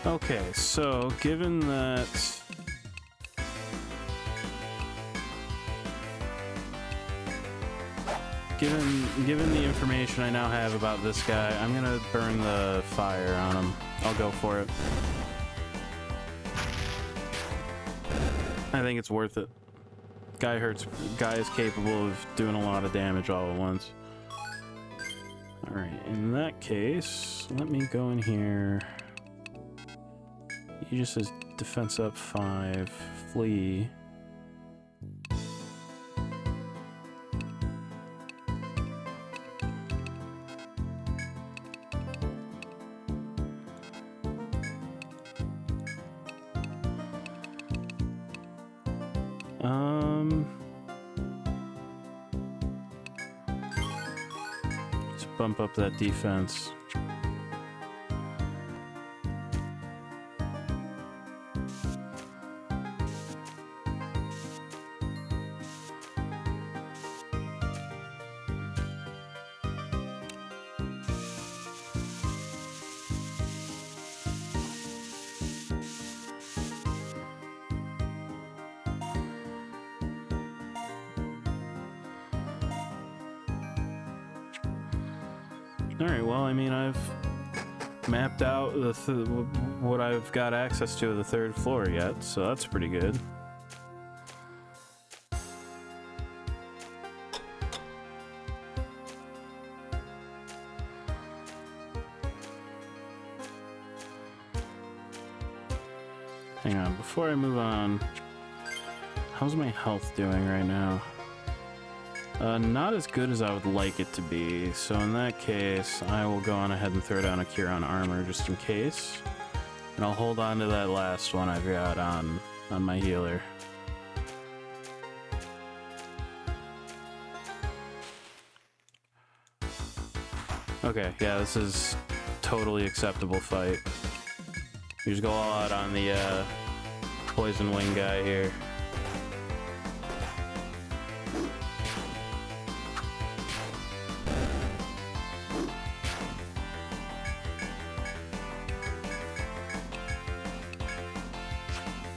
Okay, so given that given the information I now have about this guy, I'm gonna burn the fire on him. I'll go for it. I think it's worth it. Guy is capable of doing a lot of damage all at once. Alright, in that case, let me go in here. He just says defense up 5, flee. Let's bump up that defense. Alright, well, I mean, I've mapped out what I've got access to of the 3rd floor yet, so that's pretty good. Hang on, before I move on, how's my health doing right now? Not as good as I would like it to be, so in that case, I will go on ahead and throw down a cure on armor just in case. And I'll hold on to that last one I've got on my healer. Okay, yeah, this is totally acceptable fight. We just go all out on the poison wing guy here.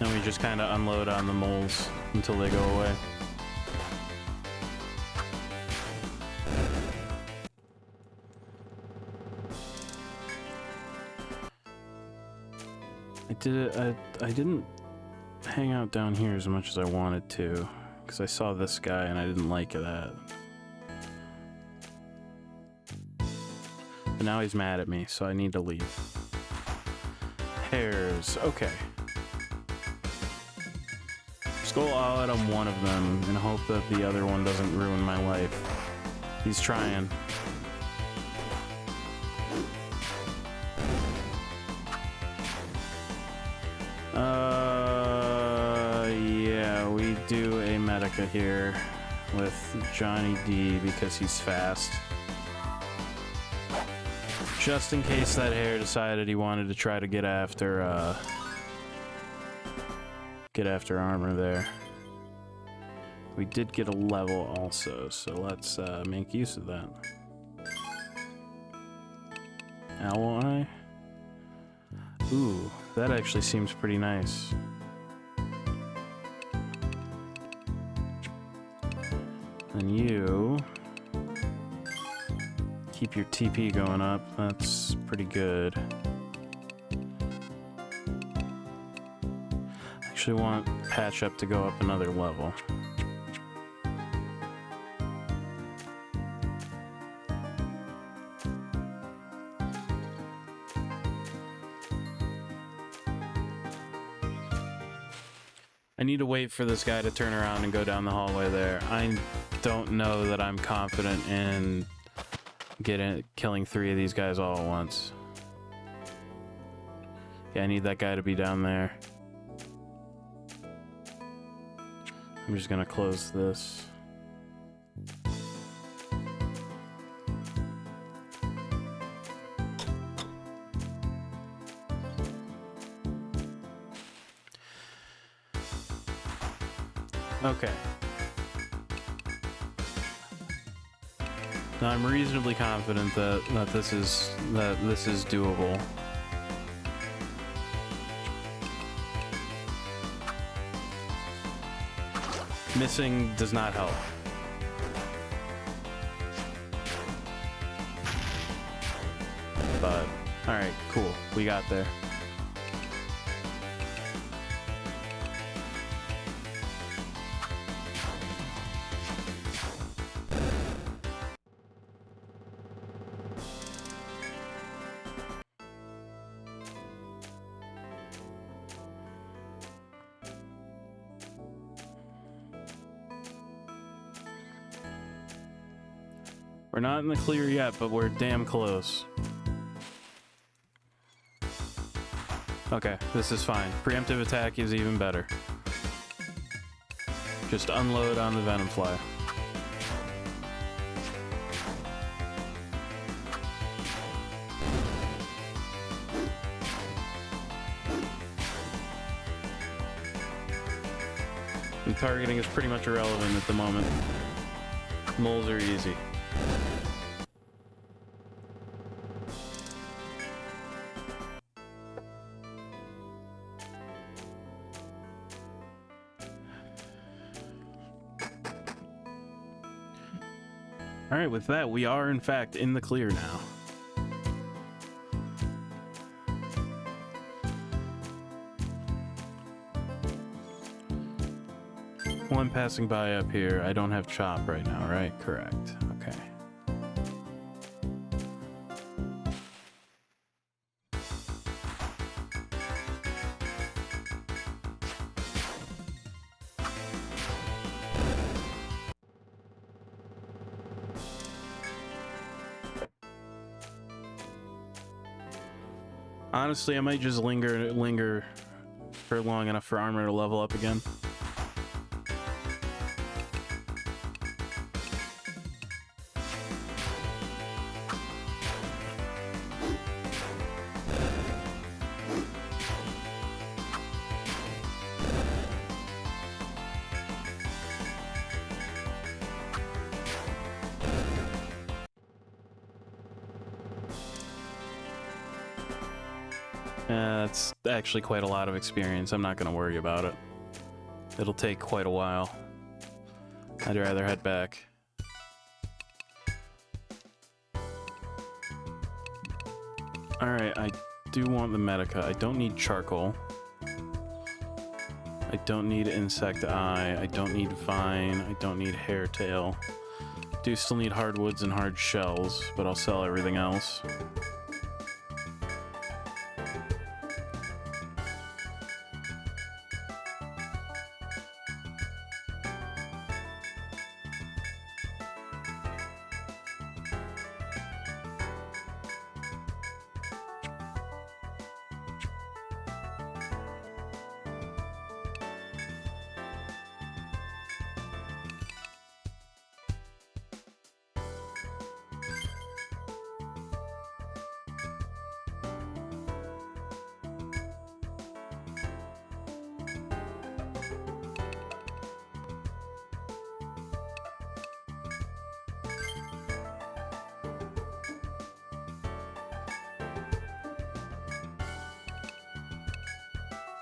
And we just kind of unload on the moles until they go away. I didn't hang out down here as much as I wanted to, because I saw this guy and I didn't like that. But now he's mad at me, so I need to leave. Hares, okay. Just go all out on one of them and hope that the other one doesn't ruin my life. He's trying. Yeah, we do a Medica here with Johnny D because he's fast. Just in case that hare decided he wanted to try to get after armor there. We did get a level also, so let's make use of that. Owl Eye? Ooh, that actually seems pretty nice. And you keep your TP going up. That's pretty good. Actually want Patch Up to go up another level. I need to wait for this guy to turn around and go down the hallway there. I don't know that I'm confident in killing 3 of these guys all at once. Yeah, I need that guy to be down there. I'm just gonna close this. Okay. Now I'm reasonably confident that this is doable. Missing does not help. But, alright, cool. We got there. We're not in the clear yet, but we're damn close. Okay, this is fine. Preemptive attack is even better. Just unload on the Venom Fly. And targeting is pretty much irrelevant at the moment. Moles are easy. Alright, with that, we are in fact in the clear now. One passing by up here. I don't have chop right now, right? Correct. Okay. Honestly, I might just linger for long enough for armor to level up again. That's actually quite a lot of experience. I'm not going to worry about it. It'll take quite a while. I'd rather head back. Alright, I do want the Medica. I don't need charcoal. I don't need insect eye. I don't need vine. I don't need hair tail. Do still need hardwoods and hard shells, but I'll sell everything else.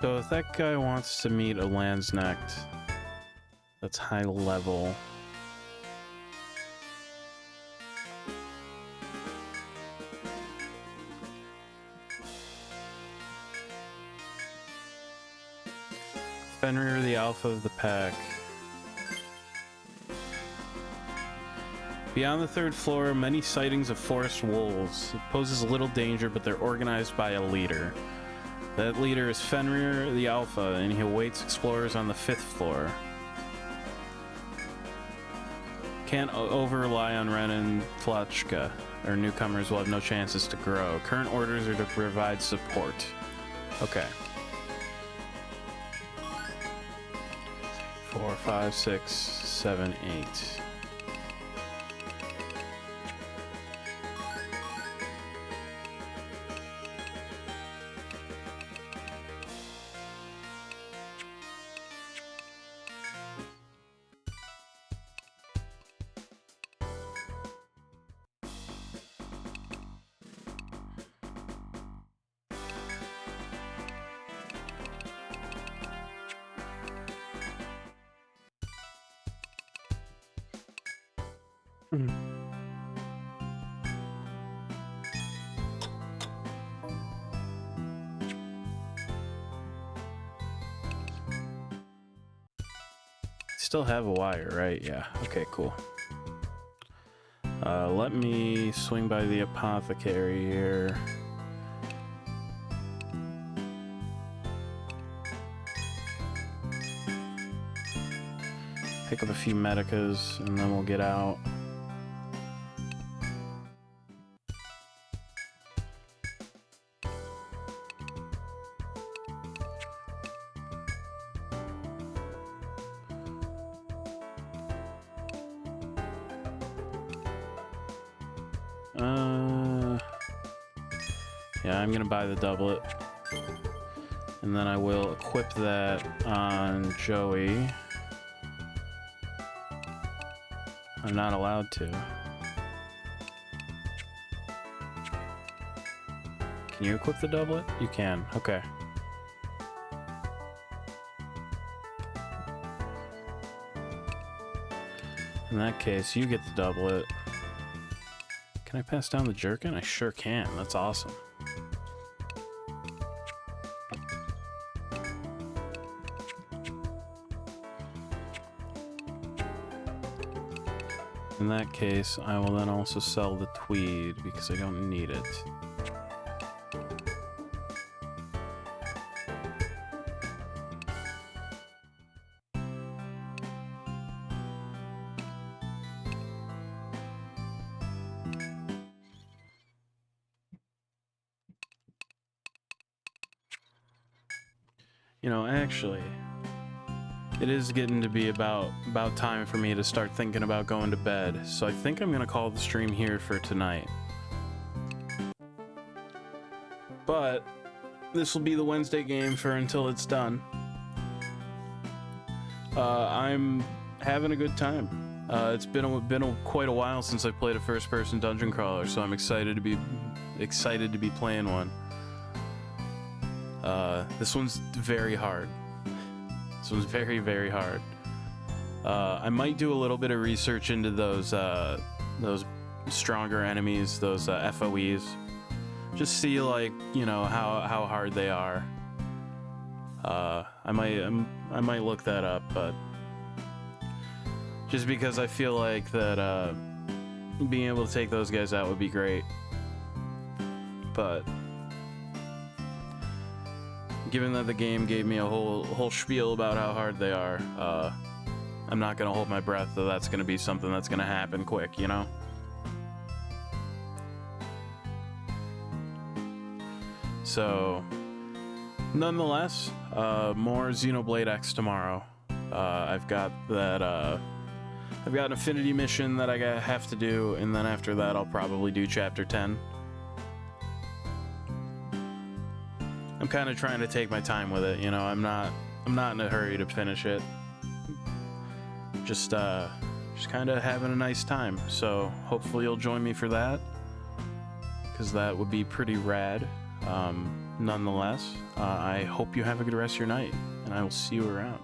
So if that guy wants to meet a Landsnecht that's high level, Fenrir, the alpha of the pack. Beyond the third floor, many sightings of forest wolves. It poses little danger, but they're organized by a leader. That leader is Fenrir the Alpha, and he awaits explorers on the 5th floor. Can't over-rely on Ren and Flachka, or newcomers will have no chances to grow. Current orders are to provide support. Okay. 4, 5, 6, 7, 8. Still have a wire, right? Yeah. Okay, cool. Let me swing by the apothecary here. Pick up a few medicas, and then we'll get out. Yeah, I'm gonna buy the doublet. And then I will equip that on Joey. I'm not allowed to. Can you equip the doublet? You can. Okay. In that case, you get the doublet. Can I pass down the jerkin? I sure can. That's awesome. In that case, I will then also sell the tweed because I don't need it. You know, actually, it is getting to be about time for me to start thinking about going to bed, so I think I'm gonna call the stream here for tonight. But this will be the Wednesday game for until it's done. I'm having a good time. It's been quite a while since I played a first-person dungeon crawler, so I'm excited to be playing one. This one's very hard. This one's very, very hard. I might do a little bit of research into those stronger enemies, those FOEs. Just see, like, you know, how hard they are. I might look that up, but just because I feel like that being able to take those guys out would be great. But given that the game gave me a whole spiel about how hard they are, I'm not gonna hold my breath that that's gonna be something that's gonna happen quick, you know? So, nonetheless, more Xenoblade X tomorrow. I've got an Affinity mission that I have to do, and then after that I'll probably do Chapter 10. I'm kind of trying to take my time with it, you know. I'm not in a hurry to finish it. Just kind of having a nice time. So hopefully you'll join me for that, because that would be pretty rad. Nonetheless, I hope you have a good rest of your night, and I will see you around.